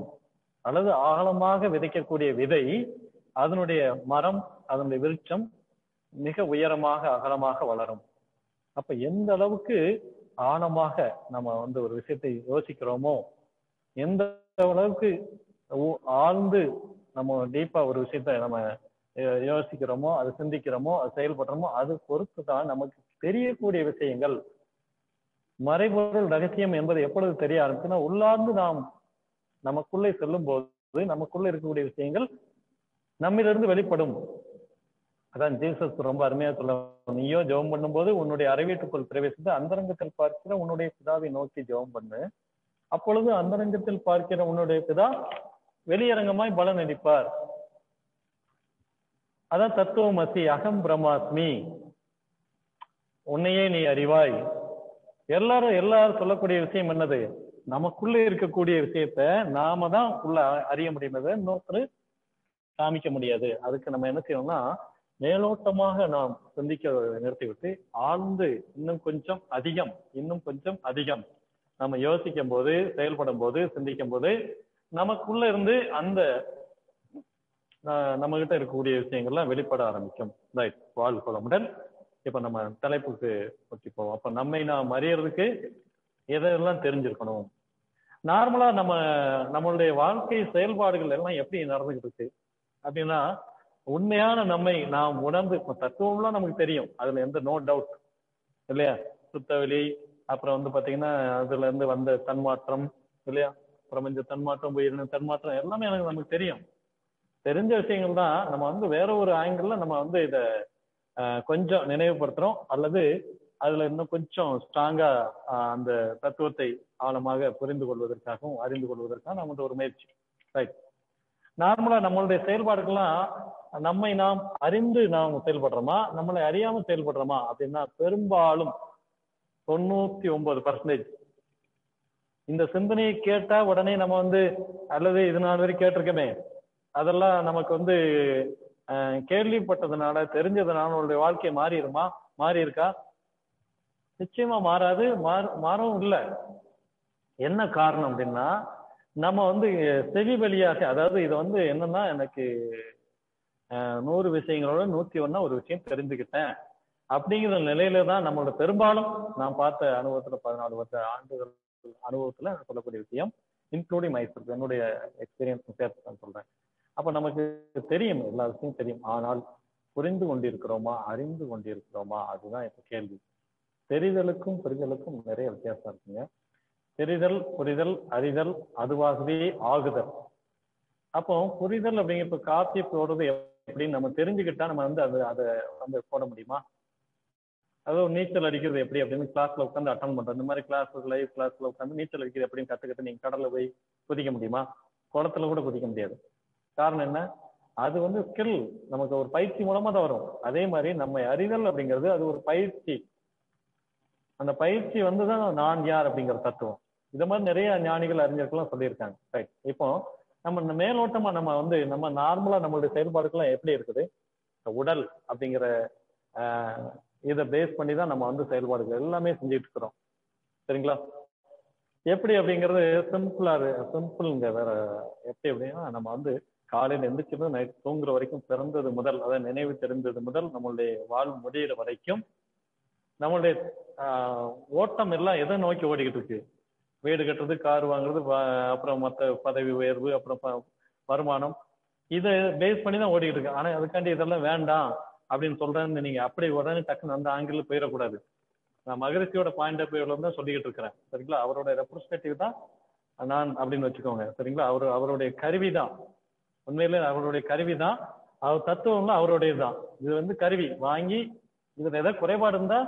அல்லது ஆழமாக விதைக்கக்கூடிய விதை அதனுடைய மரம், அதனுடைய விருட்சம் மிக உயரமாக அகலமாக வளரும். அப்ப எந்த அளவுக்கு ஆழமாக நம்ம ஒரு விஷயத்தை யோசிக்கிறோமோ, எந்த அளவுக்கு ஆழ்ந்து நம்ம டீப்பா ஒரு விஷயத்த நம்ம யோசிக்கிறோமோ, அது சிந்திக்கிறோமோ, அது செயல்படுறோமோ, அது பொறுத்து தான் நமக்கு தெரியக்கூடிய விஷயங்கள். மறைபொருள் ரகசியம் என்பது எப்பொழுது தெரிய ஆரம்பிச்சுன்னா, உள்ளார்ந்து நாம் நமக்குள்ளே செல்லும் போது நமக்குள்ள இருக்கக்கூடிய விஷயங்கள் நம்மிலிருந்து வெளிப்படும். அதான் ஜீசஸ் ரொம்ப அருமையா சொல்ல, நீயோ ஜெபம் பண்ணும்போது உன்னுடைய அறைவீட்டுக்குள் பிரவேசித்து அந்தரங்கத்தில் பார்க்கிற உன்னுடைய பிதாவை நோக்கி ஜெபம் பண்ணு. அப்பொழுது அந்தரங்கத்தில் பார்க்கிற உன்னுடைய பிதா வெளியரங்கமாய் பலன் அளிப்பார். அதான் தத்துவமசி, அகம் பிரம்மாஸ்மி, உன்னையே நீ அறிவாய். எல்லாரும் சொல்லக்கூடிய விஷயம் என்னது? நமக்குள்ள இருக்கக்கூடிய விஷயத்த நாம தான் உள்ள அறிய முடியுமே, இன்னொருத்தர் காமிக்க முடியாது. அதுக்கு நம்ம என்ன செய்யணும்னா, மேலோட்டமாக நாம் சிந்திக்க நிறுத்திவிட்டு ஆழ்ந்து இன்னும் கொஞ்சம் அதிகம் நம்ம யோசிக்கும் போது, செயல்படும் போது, சிந்திக்கும் போது நமக்குள்ள இருந்து அந்த நம்ம கிட்ட இருக்கக்கூடிய விஷயங்கள்லாம் வெளிப்பட ஆரம்பிக்கும். ரைட், வாழ்க்கை. இப்ப நம்ம தலைப்புக்கு பற்றி போவோம். அப்ப நம்மை நாம் அறியறதுக்கு எதெல்லாம் தெரிஞ்சிருக்கணும்? நார்மலா நம்மளுடைய வாழ்க்கை செயல்பாடுகள் எல்லாம் எப்படி நடந்துகிட்டு இருக்கு அப்படின்னா, உண்மையான நம்மை நாம் உணர்ந்து, தத்துவம்லாம் நமக்கு தெரியும், அதுல எந்த நோ டவுட் இல்லையா? சுத்தவெளி, அப்புறம் பாத்தீங்கன்னா அதுல இருந்து வந்த தன்மாற்றம் இல்லையா, பிரபஞ்ச தன்மாற்றம், உயிரின தன்மாற்றம் எல்லாமே நமக்கு தெரியும். தெரிஞ்ச விஷயங்கள் தான். நம்ம வேற ஒரு ஆங்கிள் நம்ம இத கொஞ்சம் நினைவுபடுத்துறோம், அல்லது அதுல இன்னும் கொஞ்சம் ஸ்ட்ராங்கா அந்த தத்துவத்தை ஆழமாக புரிந்து கொள்வதற்காகவும் அறிந்து கொள்வதற்காக நம்ம ஒரு முயற்சி. ரைட். நார்மலா நம்மளுடைய செயல்பாடுகள்லாம் நம்மை நாம் அறிந்து நாம் செயல்படுறோமா, நம்மளை அறியாம செயல்படுறோமா அப்படின்னா, பெரும்பாலும் 99% இந்த சிந்தனையை கேட்டா உடனே நம்ம அல்லது இது நாள் வரைக்கும் கேட்டிருக்கமே, அதெல்லாம் நமக்கு கேள்விப்பட்டதுனால, தெரிஞ்சதுனால நம்மளுடைய வாழ்க்கை மாறி இருக்கா? நிச்சயமா மாறாது, மாறவும் இல்லை. என்ன காரணம் அப்படின்னா, நம்ம செவி வழியாக, அதாவது இது என்னன்னா, எனக்கு 100 விஷயங்களோட 101 ஒரு விஷயம் தெரிஞ்சுக்கிட்டேன் அப்படிங்கிற நிலையில தான் நம்மளோட பெரும்பாலும் நான் பார்த்த அனுபவத்துல 14 வருஷ ஆண்டுகள் அனுபவத்துல சொல்லக்கூடிய விஷயம், இன்க்ளூடிங் மைசெல்ஃப், என்னுடைய எக்ஸ்பீரியன்ஸ் சேர்த்து நான் சொல்றேன். அப்ப நமக்கு தெரியும், எல்லா விஷயம் தெரியும். ஆனால் புரிந்து கொண்டிருக்கிறோமா, அறிந்து கொண்டிருக்கிறோமா, அதுதான் இப்ப கேள்வி. தெரிதலுக்கும் புரிதலுக்கும் நிறைய வித்தியாசம் இருக்குங்க. தெரிதல், புரிதல், அறிதல், அதுவாகவே ஆகுதல். அப்போ புரிதல் அப்படிங்கிற இப்ப காப்பி போடுறது எப்படின்னு நம்ம தெரிஞ்சுக்கிட்டா நம்ம வந்து அதை வந்து போட முடியுமா? அதாவது நீச்சல் அடிக்கிறது எப்படி அப்படின்னு கிளாஸ்ல உட்காந்து அட்டன் பண்றது, இந்த மாதிரி கிளாஸ் லைவ் கிளாஸ்ல உட்காந்து நீச்சல் அடிக்கிறது எப்படின்னு கத்துக்கிட்டு நீங்க கடல்ல போய் குதிக்க முடியுமா? குளத்துல கூட குதிக்க முடியாது. காரணம் என்ன? அது வந்து ஸ்கில், நமக்கு ஒரு பயிற்சி மூலமா தான் வரும். அதே மாதிரி நம்ம அறிதல் அப்படிங்கிறது அது ஒரு பயிற்சி. அந்த பயிற்சி வந்துதான் நான் யார் அப்படிங்கிற தத்துவம். இத மாதிரி நிறைய ஞானிகள் அறிஞர்கள்லாம் சொல்லியிருக்காங்க. ரைட். இப்போ நம்ம மேலோட்டமா நம்ம வந்து நம்ம நார்மலா நம்மளுடைய செயல்பாடுகள்லாம் எப்படி இருக்குது? உடல் அப்படிங்கிற இதை பேஸ் பண்ணி தான் நம்ம வந்து செயல்பாடுகள் எல்லாமே செஞ்சுட்டு இருக்கிறோம். சரிங்களா? எப்படி அப்படிங்கிறது சிம்பிள்ங்க. வேற எப்படி அப்படின்னா, நம்ம வந்து காலையில எந்திரிச்சது நைட் தூங்குற வரைக்கும், பிறந்தது முதல், அதாவது நினைவு தெரிந்தது முதல் நம்மளுடைய வாழ் முடிகிற வரைக்கும் நம்மளுடைய ஓட்டம் எல்லாம் எதை நோக்கி ஓடிக்கிட்டு இருக்கு? வீடு கட்டுறது, கார் வாங்குறது, அப்புறம் மற்ற பதவி உயர்வு, அப்புறம் வருமானம், இதை பேஸ் பண்ணி தான் ஓடிக்கிட்டு இருக்கு. ஆனா அதுக்காண்டி இதெல்லாம் வேண்டாம் அப்படின்னு சொல்றேன்னு நீங்க அப்படி உடனே டக்குன்னு அந்த ஆங்கிள் போயிடக்கூடாது. நான் மகரிஷியோட பாயிண்ட் ஆஃப் வியூல தான் சொல்லிக்கிட்டு இருக்கிறேன். சரிங்களா? அவரோட ரெப்ரஸன்டேட்டிவ் தான் நான் அப்படின்னு வச்சுக்கோங்க. சரிங்களா? அவருடைய கருவி தான், உண்மையிலே அவருடைய கருவி தான். அவர் தத்துவம்லாம் அவருடையது தான். இது வந்து கருவி வாங்கி இதுல ஏதாவது குறைபாடு இருந்தா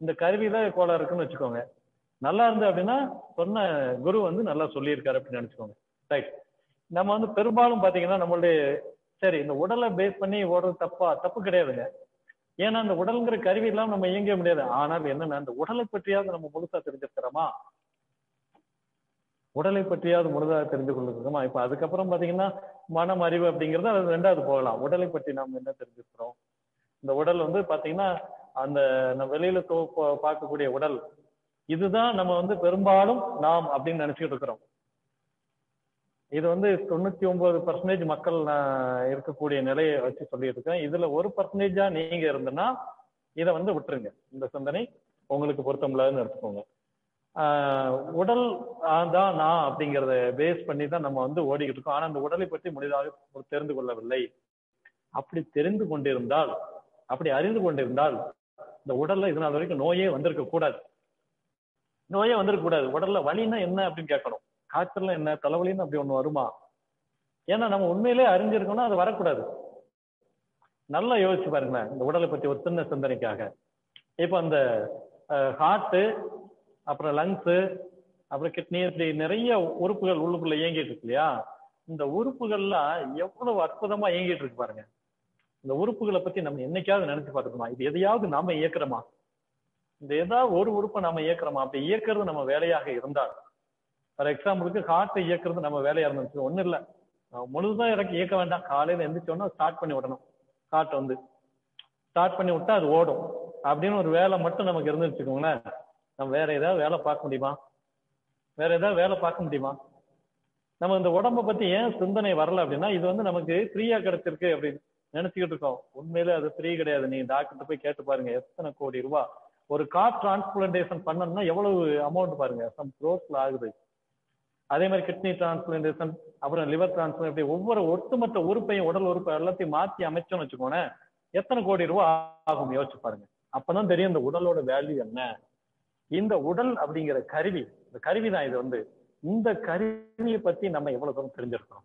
இந்த கருவியில கோளாறு இருக்குன்னு வச்சுக்கோங்க. நல்லா இருந்து அப்படின்னா சொன்ன குரு வந்து நல்லா சொல்லியிருக்காரு அப்படின்னு நினைச்சுக்கோங்க. ரைட். நம்ம வந்து பெரும்பாலும் பாத்தீங்கன்னா நம்மளுடைய சரி இந்த உடலை பேஸ் பண்ணி ஓடுறது தப்பு கிடையாதுங்க. ஏன்னா அந்த உடல்ங்கிற கருவி இல்லாம நம்ம இயங்க முடியாது. ஆனால் என்னன்னா, அந்த உடலை பற்றியாவது நம்ம முழுசா தெரிஞ்சிருக்கிறோமா? உடலை பற்றியாவது முழுதாக தெரிந்து கொள்ளுகிறோமா? இப்ப அதுக்கப்புறம் பாத்தீங்கன்னா மனம், அறிவு அப்படிங்கிறது அது ரெண்டாவது போகலாம். உடலை பற்றி நாம் என்ன தெரிஞ்சிருக்கிறோம்? இந்த உடல் வந்து பாத்தீங்கன்னா அந்த நம்ம வெளியில பார்க்கக்கூடிய உடல், இதுதான் நம்ம வந்து பெரும்பாலும் நாம் அப்படின்னு நினைச்சுக்கிட்டு இருக்கிறோம். இது வந்து 99% மக்கள் இருக்கக்கூடிய நிலையை வச்சு சொல்லிட்டு இருக்கேன். இதுல 1% நீங்க இருந்தனா இதை வந்து விட்டுருங்க. இந்த சிந்தனை உங்களுக்கு பொருத்தமில்லாதுன்னு எடுத்துக்கோங்க. உடல் தான் நான் அப்படிங்கிறத பேஸ் பண்ணி தான் நம்ம வந்து ஓடிக்கிட்டு இருக்கோம். ஆனா அந்த உடலை பற்றி முழுதாக தெரிந்து கொள்ளவில்லை. அப்படி தெரிந்து கொண்டிருந்தால், அப்படி அறிந்து கொண்டிருந்தால் இந்த உடல்ல இது நாள் வரைக்கும் நோயே வந்திருக்க கூடாது. நோயே வந்திருக்க கூடாது. உடல்ல வலின்னா என்ன அப்படின்னு கேட்கணும். காய்ச்சல் என்ன, தலைவலின்னு அப்படி ஒண்ணு வருமா? ஏன்னா நம்ம உண்மையிலே அறிஞ்சிருக்கோம்னா அது வரக்கூடாது. நல்லா யோசிச்சு பாருங்களேன் இந்த உடலை பத்தி ஒரு சின்ன சிந்தனைக்காக. இப்ப அந்த ஹார்ட், அப்புறம் லங்ஸ், அப்புறம் கிட்னி, இப்படி நிறைய உறுப்புகள் உள்ளுக்குள்ள இயங்கிட்டு இருக்கு இல்லையா? இந்த உறுப்புகள்லாம் எவ்வளவு அற்புதமா இயங்கிட்டு இருக்கு பாருங்க. இந்த உறுப்புகளை பத்தி நம்ம என்னைக்காவது நினைச்சு பார்த்துக்கோமா? இது எதையாவது நாம இயக்குறோமா? இந்த ஏதாவது ஒரு உறுப்பை நாம இயக்குறோமா? அப்படி இயக்கிறது நம்ம வேலையாக இருந்தால், ஃபார் எக்ஸாம்பிளுக்கு ஹார்ட்டை இயக்குறது நம்ம வேலையா இருந்துச்சு, ஒன்றும் இல்லை, முழுதான் எனக்கு இயக்க வேண்டாம். காலையில எந்திரிச்சோன்னா ஸ்டார்ட் பண்ணி விடணும். ஹார்ட் வந்து ஸ்டார்ட் பண்ணி விட்டா அது ஓடும் அப்படின்னு ஒரு வேலை மட்டும் நமக்கு இருந்து வச்சுக்கோங்களேன். நம்ம வேற ஏதாவது வேலை பார்க்க முடியுமா? வேற ஏதாவது வேலை பார்க்க முடியுமா? நம்ம இந்த உடம்பை பத்தி ஏன் சிந்தனை வரல அப்படின்னா, இது வந்து நமக்கு ஃப்ரீயா கிடைச்சிருக்கு அப்படின்னு நினைச்சுக்கிட்டு இருக்கோம். உண்மையிலே அது ஃப்ரீ கிடையாது. நீ டாக்டர் போய் கேட்டு பாருங்க, எத்தனை கோடி ரூபாய் ஒரு கார்ட் டிரான்ஸ்பிளான்டேஷன் பண்ணணும்னா எவ்வளவு அமௌண்ட் பாருங்க, சம் க்ரோர்ஸ்ல ஆகுது. அதே மாதிரி கிட்னி டிரான்ஸ்பிளான்டேஷன், அப்புறம் லிவர் டிரான்ஸ்பிளான்ட், இப்படி ஒவ்வொரு ஒட்டுமொத்த உறுப்பையும், உடல் உறுப்பை எல்லாத்தையும் மாற்றி அமைச்சோம்னு வச்சுக்கோங்க, எத்தனை கோடி ரூபாய் ஆகும் யோசிச்சு பாருங்க. அப்பதான் தெரியும் இந்த உடலோட வேல்யூ என்ன. இந்த உடல் அப்படிங்கிற கருவி, இந்த கருவி தான் இது வந்து. இந்த கருவியை பத்தி நம்ம எவ்வளவு தூரம் தெரிஞ்சிருக்கோம்?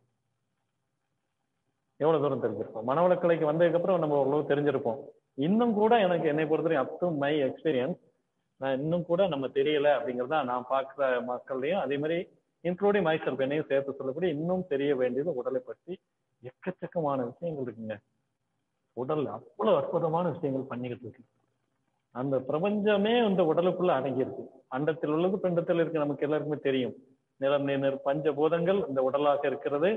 எவ்வளவு தூரம் தெரிஞ்சிருக்கோம்? மனவளக்கலைக்கு வந்ததுக்கு அப்புறம் நம்ம ஓரளவு தெரிஞ்சிருப்போம். இன்னும் கூட எனக்கு என்னை பொறுத்தவரைக்கும் அப் டு மை எக்ஸ்பீரியன்ஸ், நான் இன்னும் கூட நம்ம தெரியல அப்படிங்கிறதா நான் பார்க்குற மக்கள்லையும், அதே மாதிரி இன்க்ளூடிங் மைசெல்ஃப் என்னையும் சேர்த்து சொல்லக்கூடிய இன்னும் தெரிய வேண்டியது உடலை பற்றி எக்கச்சக்கமான விஷயங்கள் இருக்குங்க. உடல் அவ்வளவு அற்புதமான விஷயங்கள் பண்ணிக்கிட்டு இருக்கு. அந்த பிரபஞ்சமே இந்த உடலுக்குள்ள அடங்கி இருக்கு. அண்டத்தில் உள்ளது பெண்டத்தில் இருக்கு, நமக்கு எல்லாருக்குமே தெரியும். நிலம், நீர், பஞ்சபூதங்கள் இந்த உடலாக இருக்கிறது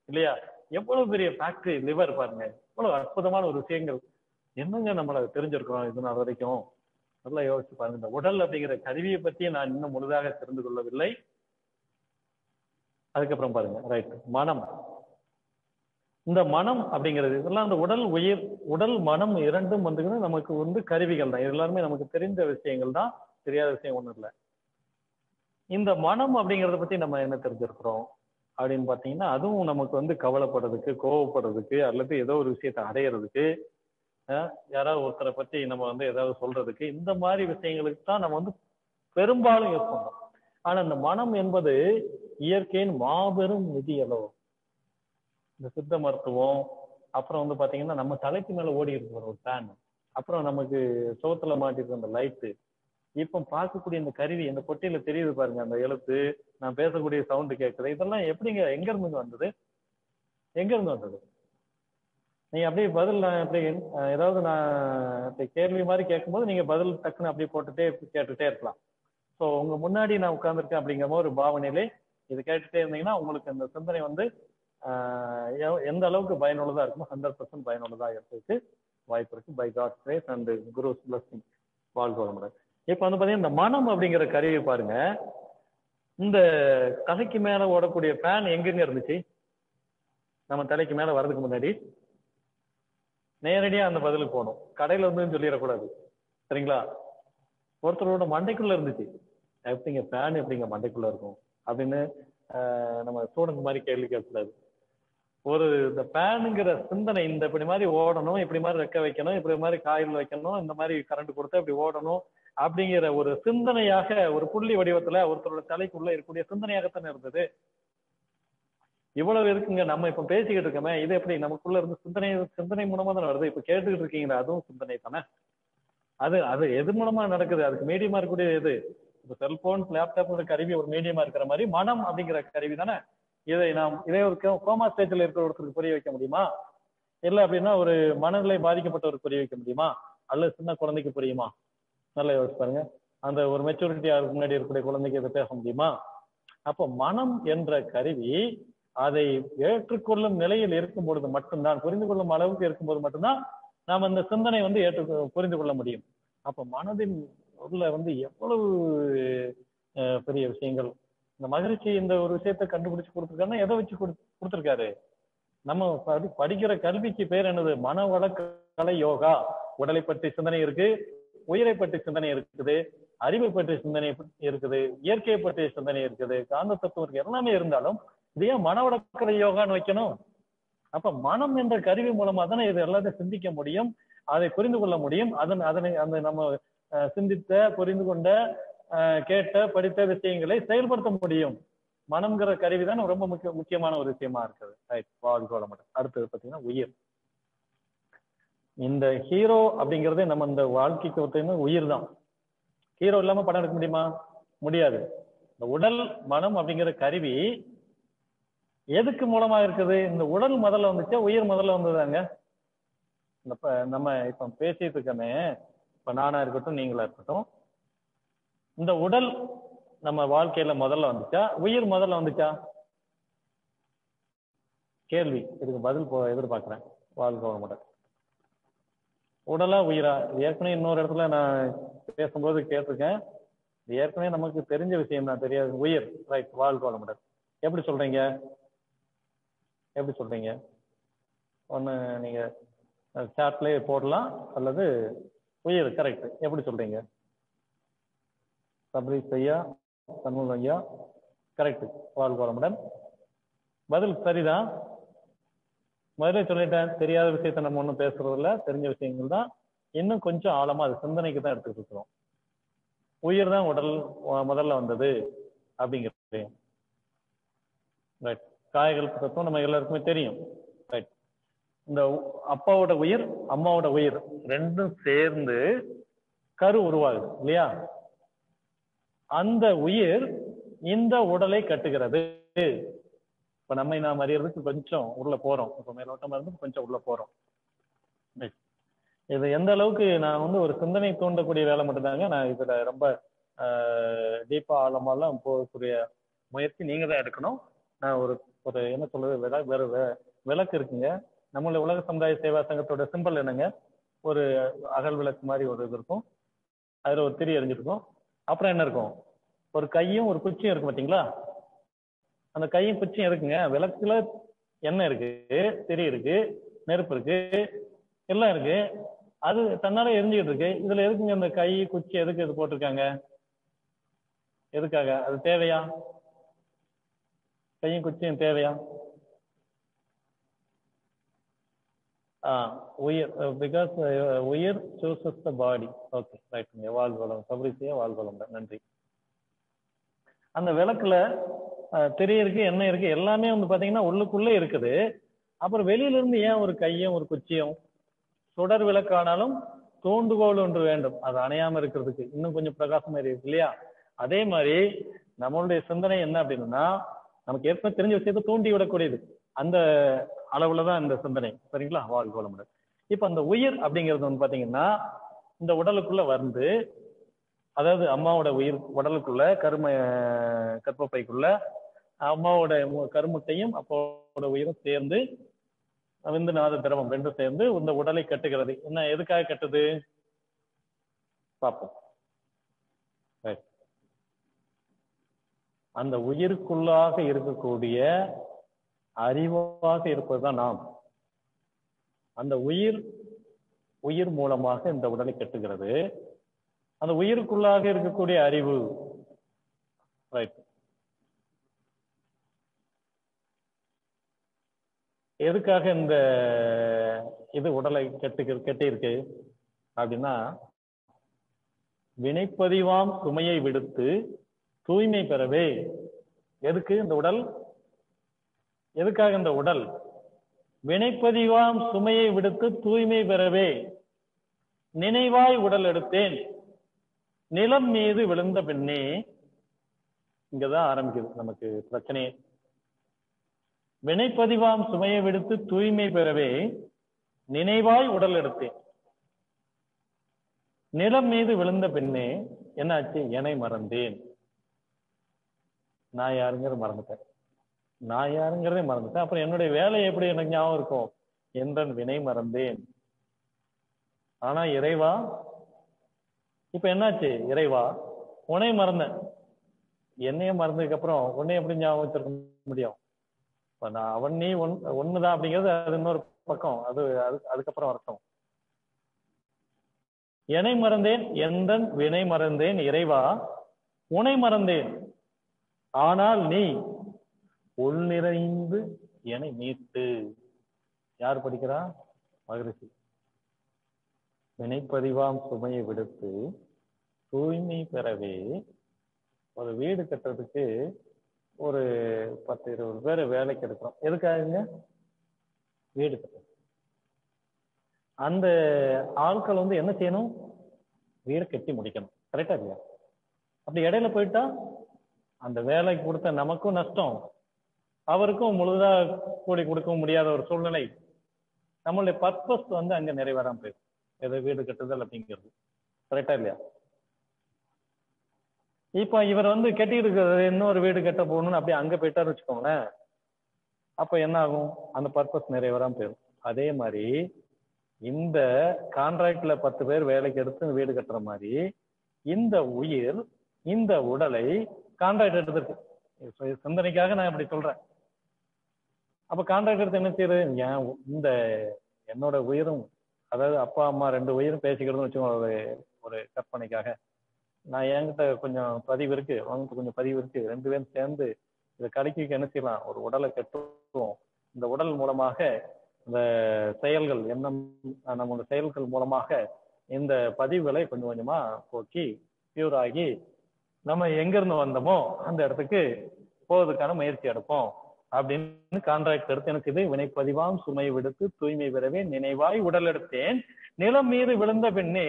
இல்லையா? எவ்வளவு பெரிய ஃபேக்டரி, லிவர் பாருங்க, எவ்வளவு அற்புதமான ஒரு விஷயங்கள். என்னங்க நம்மளை தெரிஞ்சிருக்கிறோம் இது நாள் வரைக்கும்? நல்லா யோசிச்சு பாருங்க. இந்த உடல் அப்படிங்கிற கருவியை பத்தி நான் இன்னும் முழுதாக தெரிந்து கொள்ளவில்லை. அதுக்கப்புறம் பாருங்க, ரைட், மனம். இந்த மனம் அப்படிங்கிறது இதெல்லாம் அந்த உடல், உயிர், உடல் மனம் இரண்டும் வந்துங்கன்னா நமக்கு வந்து கருவிகள் தான். எல்லாருமே நமக்கு தெரிந்த விஷயங்கள் தான், தெரியாத விஷயம் ஒண்ணும் இல்லை. இந்த மனம் அப்படிங்கிறத பத்தி நம்ம என்ன தெரிஞ்சிருக்கிறோம் அப்படின்னு பாத்தீங்கன்னா, அதுவும் நமக்கு வந்து கவலைப்படுறதுக்கு, கோவப்படுறதுக்கு, அல்லது ஏதோ ஒரு விஷயத்தை அடையிறதுக்கு, யாராவது ஒருத்தரை பத்தி நம்ம வந்து ஏதாவது சொல்றதுக்கு இந்த மாதிரி விஷயங்களுக்கு தான் நம்ம வந்து பெரும்பாலும் யூஸ் பண்றோம். ஆனா இந்த மனம் என்பது இயற்கையின் மாபெரும் நிதி அளவு. இந்த சித்த மருத்துவம், அப்புறம் வந்து பாத்தீங்கன்னா நம்ம தலைக்கு மேல ஓடி இருக்கிற ஒரு ஃபேன், அப்புறம் நமக்கு சோத்துல மாட்டிருக்க அந்த லைட்டு, இப்ப பார்க்கக்கூடிய இந்த கருவி, இந்த பொட்டியில தெரியுது பாருங்க அந்த எழுத்து, நான் பேசக்கூடிய சவுண்டு கேட்குது, இதெல்லாம் எப்படிங்க, எங்க இருந்து வந்தது? எங்க இருந்து வந்தது? நீங்க அப்படியே பதில், நான் எப்படி ஏதாவது நான் இப்படி கேள்வி மாதிரி கேட்கும்போது நீங்க பதில் டக்குன்னு அப்படியே போட்டுட்டே கேட்டுட்டே இருக்கலாம். ஸோ உங்க முன்னாடி நான் உட்கார்ந்துருக்கேன் அப்படிங்கிற மாதிரி ஒரு பாவனையிலே இது கேட்டுட்டே இருந்தீங்கன்னா உங்களுக்கு அந்த சிந்தனை வந்து எந்த அளவுக்கு பயனுள்ளதா இருக்குமோ 100% பயனுள்ளதா இருக்கிறதுக்கு வாய்ப்பு இருக்கு. By God grace and guru's blessing. வாழ்க வளமுடன். இப்ப வந்து பாத்தீங்கன்னா இந்த மனம் அப்படிங்கிற கருவி பாருங்க, இந்த தலைக்கு மேல ஓடக்கூடிய ஃபேன் எங்கெங்க இருந்துச்சு? நம்ம தலைக்கு மேல வர்றதுக்கு முன்னாடி நேரடியா அந்த பதிலுக்கு போகணும், கடையில இருந்துன்னு சொல்லிடக்கூடாது, சரிங்களா? ஒருத்தரோட மண்டைக்குள்ள இருந்துச்சு. எப்படிங்க ஃபேன் எப்படிங்க மண்டைக்குள்ள இருக்கும் அப்படின்னு நம்ம ஸ்டூடெண்ட் மாதிரி கேள்வி கேட்கக்கூடாது. ஒரு இந்த ஃபேனுங்கிற சிந்தனை, இந்த இப்படி மாதிரி ஓடணும், இப்படி மாதிரி ரெக்க வைக்கணும், இப்படி மாதிரி காயில் வைக்கணும், இந்த மாதிரி கரண்ட் கொடுத்தா இப்படி ஓடணும் அப்படிங்கிற ஒரு சிந்தனையாக, ஒரு புள்ளி வடிவத்துல ஒருத்தரோட தலைக்குள்ள இருக்கக்கூடிய சிந்தனையாகத்தானே இருந்தது. இவ்வளவு இருக்குங்க. நம்ம இப்ப பேசிக்கிட்டு இருக்கோமே, இது எப்படி நமக்குள்ள இருந்து சிந்தனை மூலமா தானே வருது. இப்ப கேட்டுக்கிட்டு இருக்கீங்களா, அதுவும் சிந்தனை தானே. அது எது மூலமா நடக்குது? அதுக்கு மீடியமா இருக்கக்கூடிய எது? இப்ப செல்போன், லேப்டாப் கருவி ஒரு மீடியமா இருக்கிற மாதிரி மனம் அப்படிங்கிற கருவி தானே. இதே ஒரு கோமா ஸ்டேஜ்ல இருக்கிற ஒருத்தருக்கு புரிய வைக்க முடியுமா? இல்ல அப்படின்னா ஒரு மனநிலை பாதிக்கப்பட்டவருக்கு புரிய வைக்க முடியுமா? அல்லது சின்ன குழந்தைக்கு புரியுமா? நல்லா யோசிச்சு பாருங்க. அந்த ஒரு மெச்சூரிட்டி முன்னாடி இருக்கக்கூடிய குழந்தைக்கு இதை பேச முடியுமா? அப்போ மனம் என்ற கருவி அதை ஏற்றுக்கொள்ளும் நிலையில் இருக்கும் பொழுது மட்டும்தான், புரிந்து கொள்ளும் அளவுக்கு இருக்கும்போது மட்டும்தான் நாம் அந்த சிந்தனை வந்து புரிந்து கொள்ள முடியும். அப்ப மனதின் உள்ள வந்து எவ்வளவு பெரிய விஷயங்கள். இந்த மகிழ்ச்சி இந்த ஒரு விஷயத்த கண்டுபிடிச்சு கொடுத்துருக்காருன்னா எதை வச்சு கொடுத்துருக்காரு? நம்ம படிக்கிற கல்விக்கு பேர் என்னது? மனவளக்கலை யோகா. உடலை பற்றி சிந்தனை இருக்கு, உயிரை பற்றி சிந்தனை இருக்குது, அறிவை பற்றி சிந்தனை இருக்குது, இயற்கையை பற்றிய சிந்தனை இருக்குது, காந்த தத்துவம் இருக்கு. எல்லாமே இருந்தாலும் இது ஏன் மனவளக்கலை யோகான்னு வைக்கணும்? அப்ப மனம் என்ற கருவி மூலமா தானே இது எல்லாத்தையும் சிந்திக்க முடியும், அதை புரிந்து கொள்ள முடியும். அதனை அந்த நம்ம சிந்தித்த, புரிந்து கொண்ட, கேட்ட, படித்த விஷயங்களை செயல்படுத்த முடியும். மனம்ங்கிற கருவி தான் ரொம்ப முக்கியமான ஒரு விஷயமா இருக்குது. அடுத்தது பாத்தீங்கன்னா உயிர். இந்த ஹீரோ அப்படிங்கறதே நம்ம இந்த வாழ்க்கைக்கு ஒருத்தங்க உயிர் தான். ஹீரோ இல்லாம படம் எடுக்க முடியுமா? முடியாது. இந்த உடல் மனம் அப்படிங்கிற கருவி எதுக்கு மூலமா இருக்குது? இந்த உடல் முதல்ல வந்துச்சா உயிர் முதல்ல வந்ததாங்க? நம்ம இப்ப பேசிட்டு இருக்கமே, இப்ப நானா இருக்கட்டும், நீங்களா இருக்கட்டும், இந்த உடல் நம்ம வாழ்க்கையில முதல்ல வந்துச்சா உயிர் முதல்ல வந்துச்சா? கேள்வி. இதுக்கு பதில் எதிர்பார்க்கிறேன். வாழ்க வளமுடன். உடலா உயிரா? ஏற்கனவே இன்னொரு இடத்துல நான் பேசும்போது கேட்டிருக்கேன். ஏற்கனவே நமக்கு தெரிஞ்ச விஷயம் தான், தெரியாது. உயிர். ரைட். வாழ்க வளமுடன். எப்படி சொல்றீங்க? எப்படி சொல்றீங்க? ஒண்ணு நீங்க சாட்லயே போடலாம், அல்லது உயிர். கரெக்ட். எப்படி சொல்றீங்க? சபரீஷ் ஐயா, சண்முகம் ஐயா, கரெக்ட். வாழ்க வளமுடன். பதில் சரிதான். முதல்ல சொல்லிட்டேன், தெரியாத விஷயத்த நம்ம ஒன்றும் பேசுறது இல்லை, தெரிஞ்ச விஷயங்கள் தான். இன்னும் கொஞ்சம் ஆழமா அது சிந்தனைக்கு தான் எடுத்துக்கிட்டு இருக்கிறோம். உயிர் தான் உடல் முதல்ல வந்தது அப்படிங்கிறது. ரைட். காயகல்ப தத்துவம் நம்ம எல்லாருக்குமே தெரியும். ரைட். இந்த அப்பாவோட உயிர், அம்மாவோட உயிர் ரெண்டும் சேர்ந்து கரு உருவாகுது இல்லையா? அந்த உயிர் இந்த உடலை கட்டுகிறது. இப்ப நம்மை நாம் அறியறதுக்கு கொஞ்சம் உள்ள போறோம். இப்ப மேலோட்டமா இருந்து கொஞ்சம் உள்ள போறோம். இது எந்த அளவுக்கு நான் வந்து ஒரு சிந்தனை தூண்டக்கூடிய வேலை மட்டும்தாங்க. நான் இதுல ரொம்ப டீப்பா ஆழமாலாம் போகக்கூடிய முயற்சி நீங்க தான் எடுக்கணும். நான் ஒரு என்ன சொல்றது, வேற விளக்கு இருக்குங்க. நம்மளுடைய உலக சமுதாய சேவா சங்கத்தோட சிம்பல் என்னங்க? ஒரு அகல் விளக்கு மாதிரி ஒரு இது இருக்கும், அதுல ஒரு திரி எரிஞ்சிருக்கும். அப்புறம் என்ன இருக்கும்? ஒரு கையும் ஒரு குச்சியும் இருக்கு பார்த்தீங்களா? அந்த கையும் குச்சியும் இருக்குங்க. விளக்குல எண்ணெய் இருக்கு, திரி இருக்கு, நெருப்பு இருக்கு, எல்லாம் இருக்கு. அது தன்னால எரிஞ்சுக்கிட்டு இருக்கு. இதுல எதுக்குங்க அந்த கை குச்சி எதுக்கு இது போட்டிருக்காங்க? எதுக்காக? அது தேவையா? கையும் குச்சியும் தேவையா? உயிர், பிகாஸ் உயிர் சூசஸ் த பாடி. Okay, right. வாழ்வளம் சபரிசியா வாழ்வளம். நன்றி. அந்த விளக்குல திரி இருக்கு, எண்ணெய் இருக்கு, எல்லாமே வந்து பாத்தீங்கன்னா உள்ளுக்குள்ள இருக்குது. அப்புறம் வெளியில இருந்து ஏன் ஒரு கையும் ஒரு குச்சியும்? சுடர் விளக்கானாலும் தூண்டுகோல் ஒன்று வேண்டும், அது அணையாம இருக்கிறதுக்கு, இன்னும் கொஞ்சம் பிரகாசமா இருக்கு இல்லையா? அதே மாதிரி நம்மளுடைய சிந்தனை என்ன அப்படின்னா, நமக்கு ஏற்கனவே தெரிஞ்ச விஷயத்தை தூண்டி விடக்கூடியது. அந்த அளவுலதான் இந்த சிந்தனை. சரிங்களா? வாழ்க வளமுடன். இப்ப அந்த உயிர் அப்படிங்கிறது வந்து பாத்தீங்கன்னா இந்த உடலுக்குள்ள வந்து, அதாவது அம்மாவோட உயிர் உடலுக்குள்ள கர்ப்பப்பைக்குள்ள அம்மாவோட கருமுட்டையும் அப்போட உயிரும் சேர்ந்து விந்துநாத திரவம் ரெண்டும் சேர்ந்து இந்த உடலை கட்டுகிறது. என்ன, எதுக்காக கட்டுது பார்ப்போம். அந்த உயிருக்குள்ளாக இருக்கக்கூடிய அறிவாக இருப்பதுதான் நாம். அந்த உயிர் மூலமாக இந்த உடலை கட்டுகிறது. அந்த உயிருக்குள்ளாக இருக்கக்கூடிய அறிவு, ரைட், எதுக்காக இந்த இது உடலை கட்டியிருக்கு அப்படின்னா, வினைப்பதிவாம் சுமையை விடுத்து தூய்மை பெறவே. எதுக்கு இந்த உடல்? எதுக்காக இந்த உடல்? வினைப்பதிவாம் சுமையை விடுத்து தூய்மை பெறவே நினைவாய் உடல் எடுத்தேன், நிலம் மீது விழுந்த பின்னே. இங்கதான் ஆரம்பிக்குது நமக்கு பிரச்சனையே. வினைப்பதிவாம் சுமையை விடுத்து தூய்மை பெறவே நினைவாய் உடல் எடுத்தேன், நிலம் மீது விழுந்த பின்னே என்னாச்சு? என்னை மறந்தேன். நான் யாருங்கிறத மறந்துட்டேன். அப்புறம் என்னுடைய வேலை எப்படி எனக்கு ஞாபகம் இருக்கும்? என்றன் வினை மறந்தேன். ஆனா இறைவா, இப்ப என்னாச்சு? இறைவா, உன்னை மறந்தேன். என்னைய மறந்ததுக்கு அப்புறம் உன்னை எப்படி ஞாபகம் வச்சிருக்க முடியும்? இப்ப நான் அவன் நீ ஒண்ணுதான் அப்படிங்கிறது அது இன்னொரு பக்கம். அதுக்கப்புறம் அர்த்தம். என்னை மறந்தேன், எந்தன் வினை மறந்தேன். இறைவா, உன்னை மறந்தேன். ஆனால் நீ உள் நிறைந்து என்னை மீட்டு. யார் படிக்கிறா? மகரிஷி. வினைப்பதிவாம் சுமையை விடுத்து தூய்மை பெறவே. ஒரு வீடு கட்டுறதுக்கு ஒரு 10-20 பேர் வேலைக்கு எடுக்கிறோம். எதுக்காகங்க? வீடு கட்ட. அந்த ஆட்கள் வந்து என்ன செய்யணும்? வீடு கட்டி முடிக்கணும். கரெக்டா இல்லையா? அப்படி இடையில போயிட்டா அந்த வேலைக்கு கொடுத்த நமக்கும் நஷ்டம், அவருக்கும் முழுதா கூடி கொடுக்க முடியாத ஒரு சூழ்நிலை. நம்மளுடைய பர்பஸ் வந்து அங்க நிறைவேறாம போயிடும். எது? வீடு கட்டுதல் அப்படிங்கிறது. கரெக்டா இல்லையா? இப்ப இவர் வந்து கட்டி இருக்கிறது இன்னொரு வீடு கட்ட போகணும்னு அப்படி அங்க போயிட்டாரு வச்சுக்கோங்களேன். அப்ப என்ன ஆகும்? அந்த பர்பஸ் நிறைவேறாம போயிடும். அதே மாதிரி இந்த கான்ட்ராக்ட்ல 10 பேர் வேலைக்கு எடுத்து வீடு கட்டுற மாதிரி இந்த உயிர் இந்த உடலை கான்ட்ராக்ட் எடுத்துருக்கு. சிந்தனைக்காக நான் இப்படி சொல்றேன். அப்ப கான்ட்ராக்ட் எடுத்து என்ன செய்யுது? ஏன் இந்த என்னோட உயிரும், அதாவது அப்பா அம்மா 2 உயிரும் பேசிக்கிறதுன்னு வச்சுக்கோங்க, ஒரு கற்பனைக்காக. நான் என்கிட்ட கொஞ்சம் பதிவு இருக்கு, அவங்களுக்கு கொஞ்சம் பதிவு இருக்கு, 2 பேரும் சேர்ந்து இதை கடைக்கு என்ன செய்யலாம்? ஒரு உடலை கட்டுவோம். இந்த உடல் மூலமாக இந்த செயல்கள், எண்ணம், நம்மளோட செயல்கள் மூலமாக இந்த பதிவுகளை கொஞ்சம் கொஞ்சமா போக்கி பியூர் ஆகி நம்ம எங்க இருந்து வந்தோமோ அந்த இடத்துக்கு போவதற்கான முயற்சி எடுப்போம் அப்படின்னு கான்ட்ராக்ட் எடுத்து என்ன செய்து? வினைப்பதிவாம் சுமை விடுத்து தூய்மை பெறவே நினைவாய் உடல் எடுத்தேன், நிலம் மீது விழுந்த பின்னே.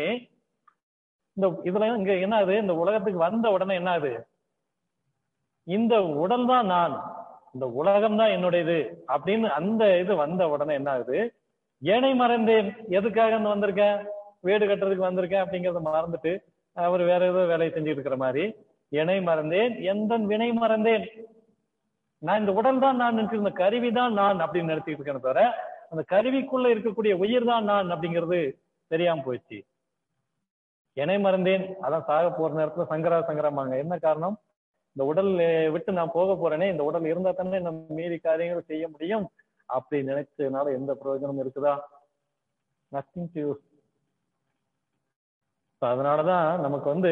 இந்த இதுல இங்க என்ன ஆகுது? இந்த உலகத்துக்கு வந்த உடனே என்ன ஆகுது? இந்த உடல் தான் நான், இந்த உலகம் தான் என்னுடையது அப்படின்னு அந்த இது வந்த உடனே என்ன ஆகுது? ஏனை மறந்தேன். எதுக்காக வந்திருக்கேன்? வீடு கட்டுறதுக்கு வந்திருக்கேன் அப்படிங்கறத மறந்துட்டு அவர் வேற ஏதோ வேலையை செஞ்சுட்டு இருக்கிற மாதிரி என்னை மறந்தேன், எந்த வினை மறந்தேன். நான் இந்த உடல் தான் நான், இந்த கருவிதான் நான் அப்படின்னு நினைச்சிட்டு இருக்கேன்னு தவிர அந்த கருவிக்குள்ள இருக்கக்கூடிய உயிர் தான் நான் அப்படிங்கிறது தெரியாம போயிடுச்சு. என்னை மறந்தேன். அதான் சாக போற நேரத்துல சங்கராமாங்க. என்ன காரணம்? இந்த உடல் விட்டு நான் போக போறேனே, இந்த உடல் இருந்தா தானே நம்ம மீறி காரியங்களை செய்ய முடியும் அப்படி நினைச்சதுனால எந்த பிரயோஜனம் இருக்குதா? Nothing to use. அதனாலதான் நமக்கு வந்து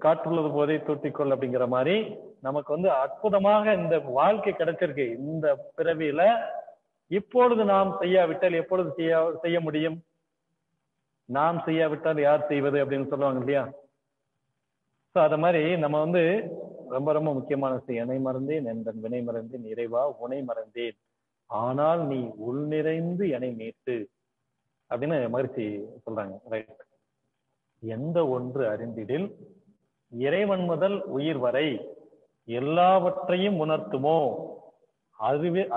காற்றுள்ளது போதை தூட்டிக்கொள் அப்படிங்கிற மாதிரி நமக்கு வந்து அற்புதமாக இந்த வாழ்க்கை கிடைச்சிருக்கு. இந்த பிறவியில இப்பொழுது நாம் செய்யாவிட்டால் எப்பொழுது செய்ய முடியும்? நாம் செய்யாவிட்டால் யார் செய்வது அப்படின்னு சொல்லுவாங்க இல்லையா? ஸோ அத மாதிரி நம்ம வந்து ரொம்ப ரொம்ப முக்கியமான விஷயம், எனை மறந்தேன் எந்தன் வினை மறந்தேன் இறைவா உனை மறந்தேன் ஆனால் நீ உள் நிறைந்து என்னை மீட்டு அப்படின்னு மகிழ்ச்சி சொல்றாங்க. ரைட். எந்த ஒன்று அறிந்திடில் இறைவன் முதல் உயிர் வரை எல்லாவற்றையும் உணர்த்துமோ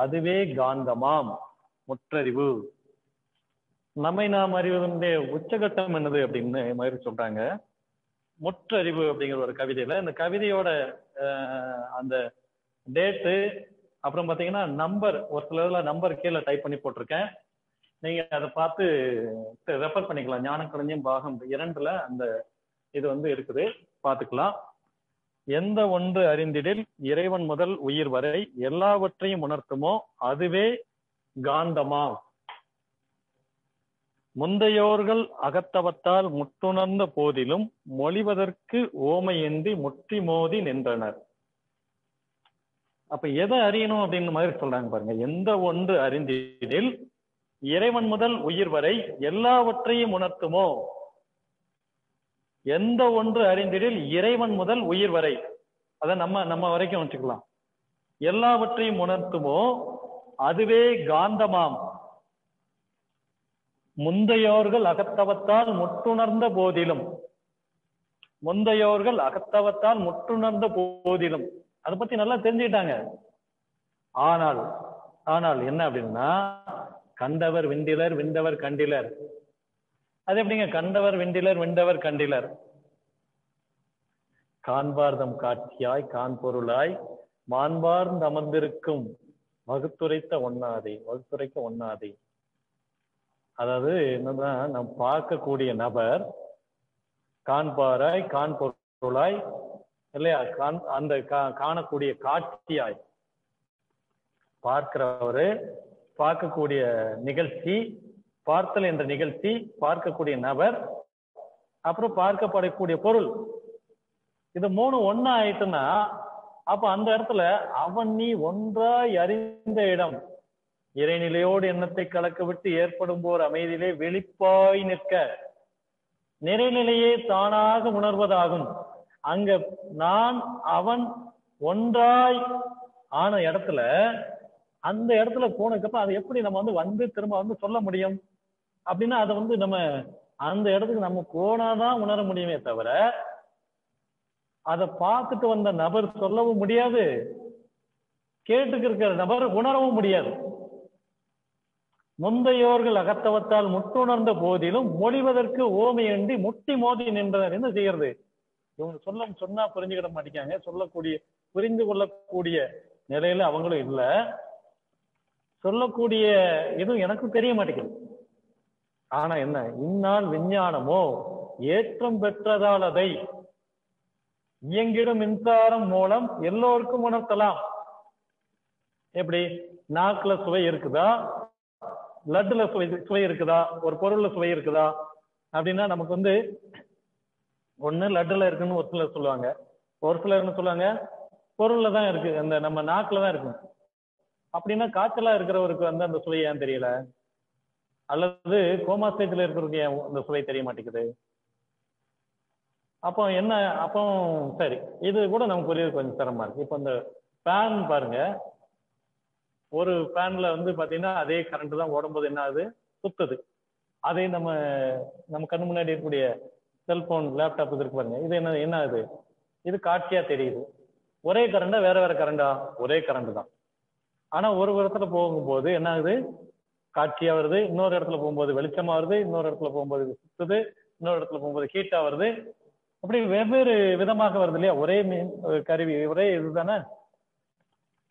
அதுவே காந்தமாம் முற்றறிவு. நம்மை நாம் அறிவதனுடைய உச்சகட்டம் என்னது அப்படின்னு மாதிரி சொல்றாங்க. முற்றறிவு அப்படிங்கிற ஒரு கவிதையில, இந்த கவிதையோட அந்த டேட்டு அப்புறம் பாத்தீங்கன்னா நம்பர், ஒரு சில நம்பர் கீழே டைப் பண்ணி போட்டிருக்கேன், நீங்க அதை பார்த்து ரெஃபர் பண்ணிக்கலாம். ஞானக்களஞ்சியம் பாகம் 2ல அந்த இது வந்து இருக்குது, பார்த்துக்கலாம். எந்த ஒன்று அறிந்திடில் இறைவன் முதல் உயிர் வரை எல்லாவற்றையும் உணர்த்துமோ அதுவே காந்தமா. முந்தையோர்கள் அகத்தவத்தால் முட்டுணர்ந்த போதிலும் மொழிவதற்கு ஓமையின்றி முற்றி மோதி நின்றனர். அப்ப எதை அறியணும் அப்படின்னு மாதிரி சொல்றாங்க பாருங்க. எந்த ஒன்று அறிந்திடில் இறைவன் முதல் உயிர் வரை எல்லாவற்றையும் உணர்த்துமோ. எந்த ஒன்று அறிந்திடில் இறைவன் முதல் உயிர் வரை, அத நம்ம வரைக்கும் வச்சுக்கலாம். எல்லாவற்றையும் உணர்த்துமோ அதுவே காந்தமாம். முந்தையோர்கள் அகத்தவத்தால் முட்டுணர்ந்த போதிலும், முந்தையோர்கள் அகத்தவத்தால் முட்டுணர்ந்த போதிலும் அதை பத்தி நல்லா தெரிஞ்சுக்கிட்டாங்க. ஆனால் என்ன அப்படின்னா, கண்டவர் விண்டிலர் விண்டவர் கண்டிலர். அது எப்படிங்க கண்டவர் விண்டிலர் விண்டவர் கண்டிலர்? காண்பார்தம் காட்சியாய் காண்பொருளாய் மாண்பார்ந்து அமர்ந்திருக்கும் வகுத்துரைக்க ஒண்ணாதே. அதாவது என்னன்னா, நாம் பார்க்கக்கூடிய நபர் காண்பாராய் காண்பொருளாய் இல்லையா, அந்த காணக்கூடிய காட்சியாய், பார்க்கிறவரு பார்க்கக்கூடிய நிகழ்ச்சி, பார்த்தல் என்ற நிகழ்ச்சி, பார்க்கக்கூடிய நபர், அப்புறம் பார்க்கப்படக்கூடிய பொருள், இது 3 ஒண்ணா ஆயிட்டுன்னா அப்ப அந்த இடத்துல அவன் நீ ஒன்றாய் அறிந்த இடம், இறைநிலையோடு எண்ணத்தை கலக்க விட்டு ஏற்படும் போர் அமைதியிலே வெளிப்பாய் நிற்க நிறைநிலையே தானாக உணர்வதாகும். அங்க நான் அவன் ஒன்றாய் ஆன இடத்துல, அந்த இடத்துல போனதுக்கப்புறம் அதை எப்படி நம்ம வந்து திரும்ப சொல்ல முடியும் அப்படின்னா, அதை நம்ம அந்த இடத்துக்கு நம்ம போனாதான் உணர முடியுமே தவிர அதை பார்த்துட்டு வந்த நபர் சொல்லவும் முடியாது, கேட்டுக்கு இருக்கிற நபர் உணரவும் முடியாது. முந்தையோர்கள் அகத்தவத்தால் முட்டுணர்ந்த போதிலும் மொழிவதற்கு ஓமையன்றி முட்டி மோதி நின்றனர். என்ன செய்யறது? இவங்க சொன்னா புரிஞ்சுக்கிட மாட்டேங்காங்க, புரிந்து கொள்ளக்கூடிய நிலையில அவங்களும் இல்ல, சொல்லக்கூடிய இதுவும் எனக்கும் தெரிய மாட்டேங்குது. ஆனா என்ன, இந்நாள் விஞ்ஞானமோ ஏற்றம் பெற்றதால் அதை இயங்கிடும் மின்சாரம் மூலம் எல்லோருக்கும் உணர்த்தலாம். எப்படி? நாக்குல சுவை இருக்குதா, லட்டுல சுவை இருக்குதா, ஒரு பொருள்ல சுவை இருக்குதா அப்படின்னா நமக்கு ஒண்ணு லட்டுல இருக்குன்னு ஒரு சிலர் சொல்லுவாங்க, ஒரு சிலர் என்ன சொல்லுவாங்க பொருள்ல தான் இருக்கு, அந்த நம்ம நாக்குல தான் இருக்கு. அப்படின்னா காய்ச்சலா இருக்கிறவருக்கு அந்த சுவை ஏன் தெரியல, அல்லது கோமா ஸ்டேஜ்ல இருக்கிறவருக்கு ஏன் அந்த சுவை தெரிய மாட்டேங்குது? அப்போ என்ன? அப்போ சரி, இது கூட நமக்கு புரியுது, கொஞ்சம் சிரமமா இருக்கு. இப்போ இந்த ஃபேன் பாருங்க, ஒரு ஃபேன்ல பாத்தீங்கன்னா அதே கரண்ட் தான் ஓடும்போது என்ன ஆகுது, சுத்துது. அதே நம்ம கண்ணு முன்னாடி இருக்கக்கூடிய செல்போன் லேப்டாப் இருக்கு பாருங்க, இது என்ன ஆகுது, இது காட்சியா தெரியுது. ஒரே கரண்டா வேற வேற கரண்டா? ஒரே கரண்ட் தான். ஆனா ஒரு இடத்துல போகும்போது என்ன ஆகுது, காட்சியா வருது, இன்னொரு இடத்துல போகும்போது வெளிச்சமா வருது, இன்னொரு இடத்துல போகும்போது சுத்துது, இன்னொரு இடத்துல போகும்போது ஹீட்டா வருது. அப்படி வெவ்வேறு விதமாக வருது இல்லையா, ஒரே கருவி, ஒரே இதுதானே.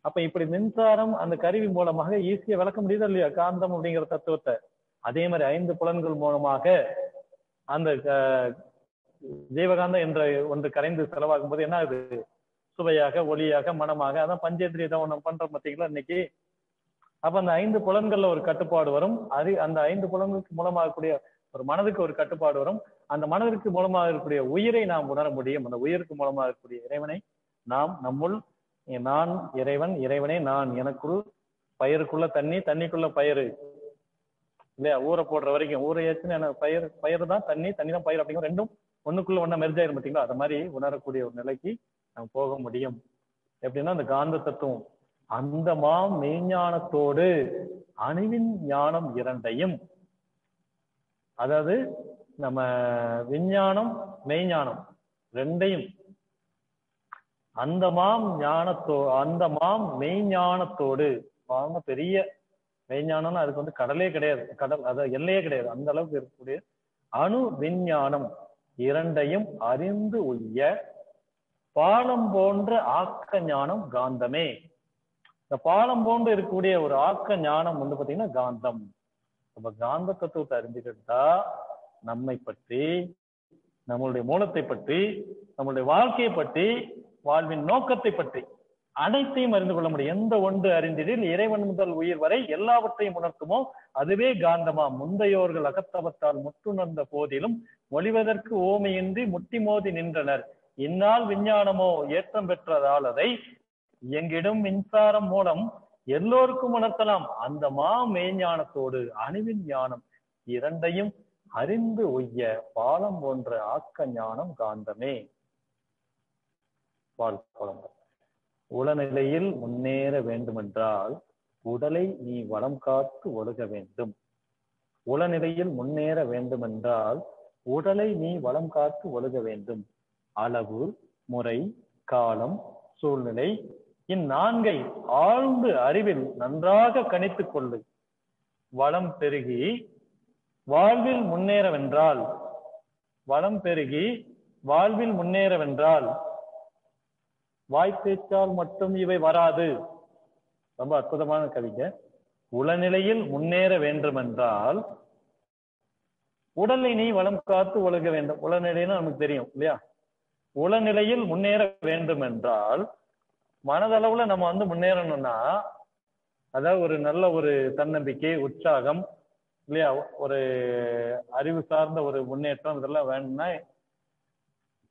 அப்ப இப்படி மின்சாரம் அந்த கருவி மூலமாக ஈஸியா விளக்க முடியுதா இல்லையா காந்தம் அப்படிங்கிற தத்துவத்தை? அதே மாதிரி 5 புலன்கள் மூலமாக அந்த ஜீவகாந்தம் என்ற ஒன்று கரைந்து செலவாகும் போது என்ன ஆகுது, சுவையாக, ஒளியாக, மனமாக, அதான் பஞ்சேந்திரிய தவணம் பண்றோம் பார்த்தீங்களா இன்னைக்கு. அப்ப அந்த 5 புலன்கள்ல ஒரு கட்டுப்பாடு வரும். அந்த 5 புலன்களுக்கு மூலமாகக்கூடிய ஒரு மனதுக்கு ஒரு கட்டுப்பாடு வரும். அந்த மனதிற்கு மூலமாக இருக்கக்கூடிய உயிரை நாம் உணர முடியும். அந்த உயிருக்கு மூலமாக இருக்கக்கூடிய இறைவனை நாம் நம்முள், நான் இறைவன், இறைவனை நான் எனக்குள் பயிருக்குள்ள தண்ணி, தண்ணிக்குள்ள பயிறு இல்லையா? ஊரை போடுற வரைக்கும் ஊரை ஏற்றுன்னு என்ன பயிர் தான் தண்ணி, தண்ணி தான் பயிர் அப்படிங்கிற ரெண்டும் ஒண்ணுக்குள்ள ஒண்ணா மெர்ஜ் ஆயிரும் பார்த்தீங்களா? அது மாதிரி உணரக்கூடிய ஒரு நிலைக்கு நம்ம போக முடியும். எப்படின்னா அந்த காந்த தத்துவம் அந்த மெய்ஞானத்தோடு அணுவின் ஞானம் இரண்டையும், அதாவது நம்ம விஞ்ஞானம் மெய்ஞானம் ரெண்டையும் அந்த மெய்ஞானத்தோடு பெரிய மெய்ஞானம்னா அதுக்கு வந்து கடலே கிடையாது, கடல் அதாவது எல்லையே கிடையாது, அந்த அளவுக்கு இருக்கக்கூடிய அணு விஞ்ஞானம் இரண்டையும் அறிந்து உய்ய பாலம் போன்ற ஆக்க ஞானம் காந்தமே. இந்த பாலம் போன்று இருக்கக்கூடிய ஒரு ஆக்க ஞானம் வந்து பாத்தீங்கன்னா காந்தம். நம்ம காந்த தத்துவத்தை அறிஞ்சுக்கிட்டா நம்மை பற்றி, நம்மளுடைய மூலத்தை பற்றி, நம்மளுடைய வாழ்க்கையை பற்றி, வாழ்வின் நோக்கத்தை பற்றி அனைத்தையும் அறிந்து கொள்ள முடியும். எந்த ஒன்று அறிந்திடில் இறைவன் முதல் உயிர் வரை எல்லாவற்றையும் உணர்த்துமோ அதுவே காந்தமா. முந்தையோர்கள் அகத்தவத்தால் முற்றுணர்ந்த போதிலும் மொழிவதற்கு ஓமையின்றி முட்டி மோதி நின்றனர். இந்நாள் விஞ்ஞானமோ ஏற்றம் பெற்றதால் அதை எங்கிடும் மின்சாரம் மூலம் எல்லோருக்கும் உணர்த்தலாம். அந்த மெய்ஞானத்தோடு அணுவின் ஞானம் இரண்டையும் அறிந்து உய்ய பாலம் போன்ற ஆக்க ஞானம் காந்தமே. உளநிலையில் முன்னேற வேண்டுமென்றால் உடலை நீ வளம் காத்து ஒழுக வேண்டும். உளநிலையில் முன்னேற வேண்டுமென்றால் உடலை நீ வளம் காத்து ஒழுக வேண்டும். அளவு, முறை, காலம், சூழ்நிலை இந்நான்கை ஆழ்ந்து அறிவில் நன்றாக கணித்துக் கொள்ளு. வளம் பெருகி வாழ்வில் முன்னேறவென்றால், வளம் பெருகி வாழ்வில் முன்னேறவென்றால் வாய்ப்பேச்சால் மட்டும் இவை வராது. ரொம்ப அற்புதமான கவிதை. உளநிலையில் முன்னேற வேண்டுமென்றால் உடலை நீ வளம் காத்து ஒழுக வேண்டும். உளநிலைன்னு நமக்கு தெரியும் இல்லையா? உளநிலையில் முன்னேற வேண்டும் என்றால் மனதளவுல நம்ம வந்து முன்னேறணும்னா, அதாவது ஒரு நல்ல ஒரு தன்னம்பிக்கை, உற்சாகம் இல்லையா, ஒரு அறிவு சார்ந்த ஒரு முன்னேற்றம் இதெல்லாம் வேணும்னா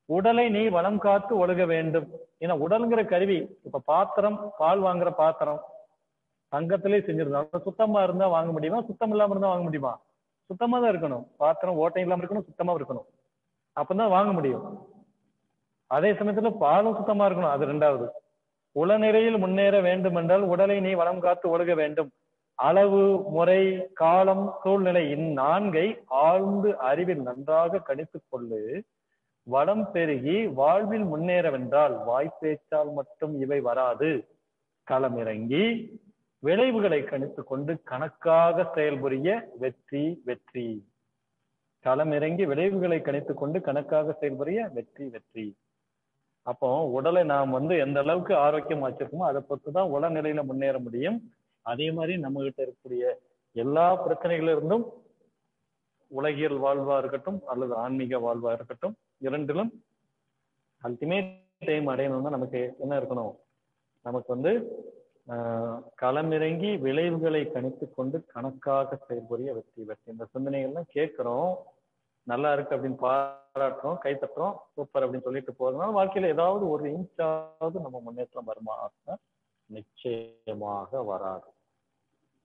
உடலை நீ வளம் காத்து ஒழுக வேண்டும். ஏன்னா உடல்ங்கிற கருவி, இப்ப பாத்திரம், பால் வாங்குற பாத்திரம் தங்கத்திலே செஞ்சிருந்தாலும் சுத்தமா இருந்தா வாங்க முடியுமா? சுத்தம் இல்லாம இருந்தா வாங்க முடியுமா? சுத்தமா தான் இருக்கணும். பாத்திரம் ஓட்டை இல்லாம இருக்கணும், சுத்தமா இருக்கணும், அப்பதான் வாங்க முடியும். அதே சமயத்துல பாலும் சுத்தமா இருக்கணும், அது ரெண்டாவது. உளநிலையில் முன்னேற வேண்டும் என்றால் உடலை நீ வளம் காத்து ஒழுக வேண்டும். அளவு, முறை, காலம், சூழ்நிலை இந்நான்கை ஆழ்ந்து அறிவில் நன்றாக கணித்துக் கொள்ளு. வளம் பெருகி வாழ்வில் முன்னேறவென்றால் வாய்ப்பேச்சால் மட்டும் இவை வராது. களமிறங்கி விளைவுகளை கணித்துக் கொண்டு கணக்காக செயல்புரிய வெற்றி வெற்றி. களமிறங்கி விளைவுகளை கணித்துக் கொண்டு கணக்காக செயல்புரிய வெற்றி வெற்றி. அப்போ உடலை நாம் வந்து எந்த அளவுக்கு ஆரோக்கியமா வச்சிருக்கோமோ அதை பொறுத்துதான் உடல்நிலையில முன்னேற முடியும். அதே மாதிரி நம்ம கிட்ட இருக்கக்கூடிய எல்லா பிரச்சனைகளில் இருந்தும், உலகியல் வாழ்வா இருக்கட்டும் அல்லது ஆன்மீக வாழ்வா இருக்கட்டும், இரண்டிலும் அல்டிமேட் டைம் அடையணும்னா நமக்கு என்ன இருக்கணும்? நமக்கு வந்து களமிறங்கி விளைவுகளை கணித்து கொண்டு கணக்காக செயல்புரிய வெற்றி வெற்றி. இந்த சிந்தனைகள்லாம் கேட்கிறோம், நல்லா இருக்கு அப்படின்னு பாராட்டுறோம், கை தட்டுறோம், சூப்பர் அப்படின்னு சொல்லிட்டு போறதுனால வாழ்க்கையில ஏதாவது ஒரு இன்ச்சாவது நம்ம முன்னேற்றம் வருமா? நிச்சயமாக வராது.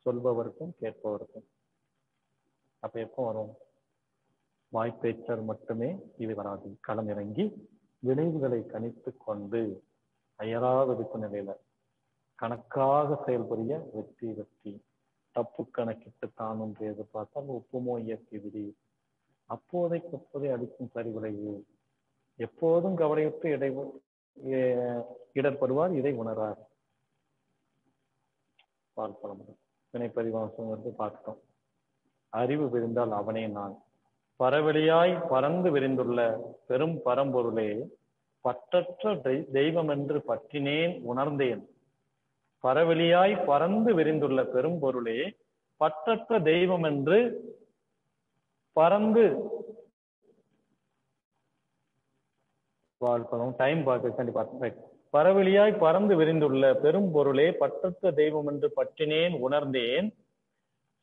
சொல்பவருக்கும் கேட்பவருக்கும். அப்ப எப்போ வரும்? வாய்ப்பேச்சால் மட்டுமே இது வராது. களமிறங்கி விளைவுகளை கணித்து கொண்டு அயராத விப்பு நிலையில கணக்காக செயல்புரிய வெற்றி வெற்றி. தப்பு கணக்கிட்டு தான் ஒன்று எதிர்பார்த்தால் ஒப்புமோ இயற்கை விதி. அப்போதைக்கு அப்போதே அடிக்கும் சரிவிளைவு. எப்போதும் கவலையுற்று இடர்படுவார், இதை உணரார். வினைப்பதிவாசம் வந்து பார்த்துட்டோம். அறிவு விரிந்தால் அவனே நான். பரவெளியாய் பறந்து விரிந்துள்ள பெரும் பரம்பொருளே பற்றற்ற தெய்வம் என்று பற்றினேன் உணர்ந்தேன். பரவெளியாய் பறந்து விரிந்துள்ள பெரும் பொருளே பற்றற்ற தெய்வம் என்று பறந்து வாழ்ப்பதும் டைம் பார்க்க. பரவெளியாய் பறந்து விரிந்துள்ள பெரும் பொருளே பற்றற்ற தெய்வம் என்று பற்றினேன் உணர்ந்தேன்.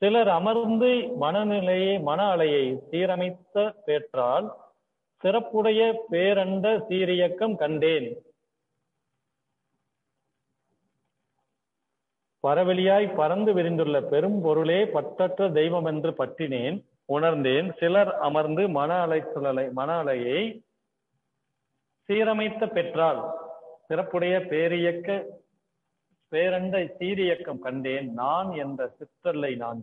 சிலர் அமர்ந்து மன அலையை சீரமைத்த பேற்றால் சிறப்புடைய பேரண்ட சீரியக்கம் கண்டேன். பரவெளியாய் பறந்து விரிந்துள்ள பெரும் பொருளே பற்றற்ற தெய்வம் என்று பற்றினேன் உணர்ந்தேன். சிலர் அமர்ந்து மன அலையை சீரமைத்த பெற்றால் சிறப்புடைய பேரண்ட சீரியக்கம் கண்டேன். நான் என்ற சிற்றலை நான்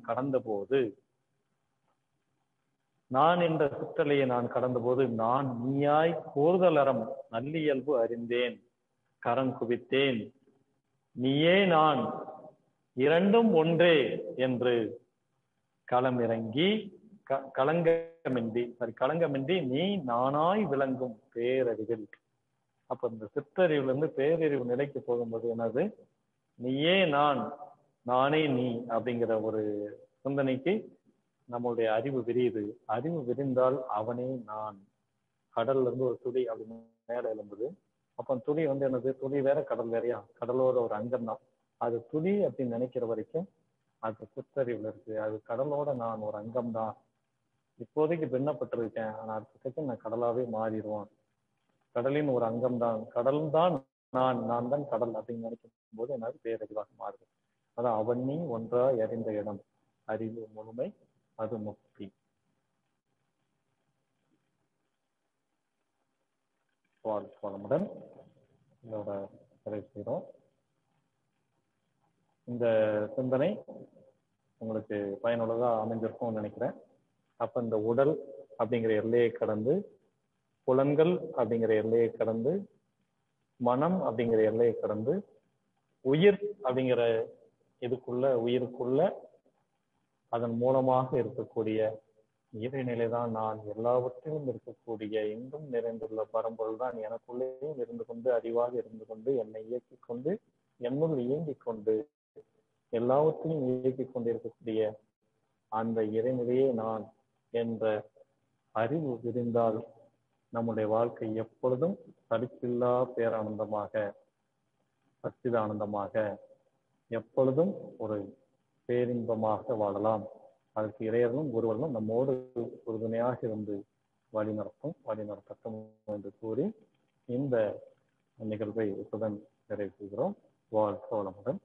கடந்தபோது நான் நீயாய் கூறுதலறம் நல்லியல்பு அறிந்தேன். கரம் குவித்தேன் நீயே நான் இரண்டும் ஒன்றே என்று களங்கமின்றி நீ நானாய் விளங்கும் பேரறிவில். அப்ப இந்த சிற்றறிவுல இருந்து பேரறிவு நிலைக்கு போகும்போது என்னது, நீயே நான் நானே நீ அப்படிங்கிற ஒரு சிந்தனைக்கு நம்மளுடைய அறிவு விரியுது. அறிவு விரிந்தால் அவனே நான். கடல்ல இருந்து ஒரு துளி அப்படி மேல எழும்புது. அப்ப துளி என்னது, துளி வேற கடல் வேறையா? கடலோட ஒரு அங்கம் தான் அது. துளி அப்படின்னு நினைக்கிற வரைக்கும் அது சிற்றறிவுல இருக்கு. அது கடலோட நான் ஒரு அங்கம் தான். இப்போதைக்கு பின்னப்பட்டிருக்கேன், ஆனா அடுத்த நான் கடலாவே மாறிடுவான். கடலின் ஒரு அங்கம் தான், கடல் தான் நான் தான் கடல் அப்படின்னு நினைக்கும் போது எனக்கு பேரறிவாக மாறுது. அதான் அவன் நீ ஒன்றாய் அறிந்த இடம் அறிவு முழுமை, அது முக்தி. வளமுடன் இதோட நிறைவு செய்கிறோம். இந்த சிந்தனை உங்களுக்கு பயனுள்ளதா அமைஞ்சிருக்கும்னு நினைக்கிறேன். அப்ப இந்த உடல் அப்படிங்கிற எல்லையை கடந்து, புலன்கள் அப்படிங்கிற எல்லையை கடந்து, மனம் அப்படிங்கிற எல்லையை கடந்து, உயிர் அப்படிங்கிற உயிருக்குள்ள அதன் மூலமாக இருக்கக்கூடிய இறைநிலைதான் நான். எல்லாவற்றிலும் இருக்கக்கூடிய எங்கும் நிறைந்துள்ள பரம்பொருள் தான் எனக்குள்ளேயும் இருந்து கொண்டு, அறிவாக இருந்து கொண்டு, என்னை இயக்கிக் கொண்டு, என்னுள் இயங்கிக் கொண்டு, எல்லாவற்றையும் இயக்கிக் கொண்டு இருக்கக்கூடிய அந்த இறைநிலையே நான் என்ற அறிவு விரிந்தால் நம்முடைய வாழ்க்கை எப்பொழுதும் தடுப்பில்லா பேரானந்தமாக, சச்சிதானந்தமாக, எப்பொழுதும் ஒரு பேரின்பமாக வாழலாம். அதற்கு இறையர்களும் ஒருவர்களும் நம்மோடு உறுதுணையாக இருந்து வழிநடத்தட்டும் என்று கூறி இந்த நிகழ்வை இத்துடன் நிறைவு செய்கிறோம். வாழ்க வளமுடன்.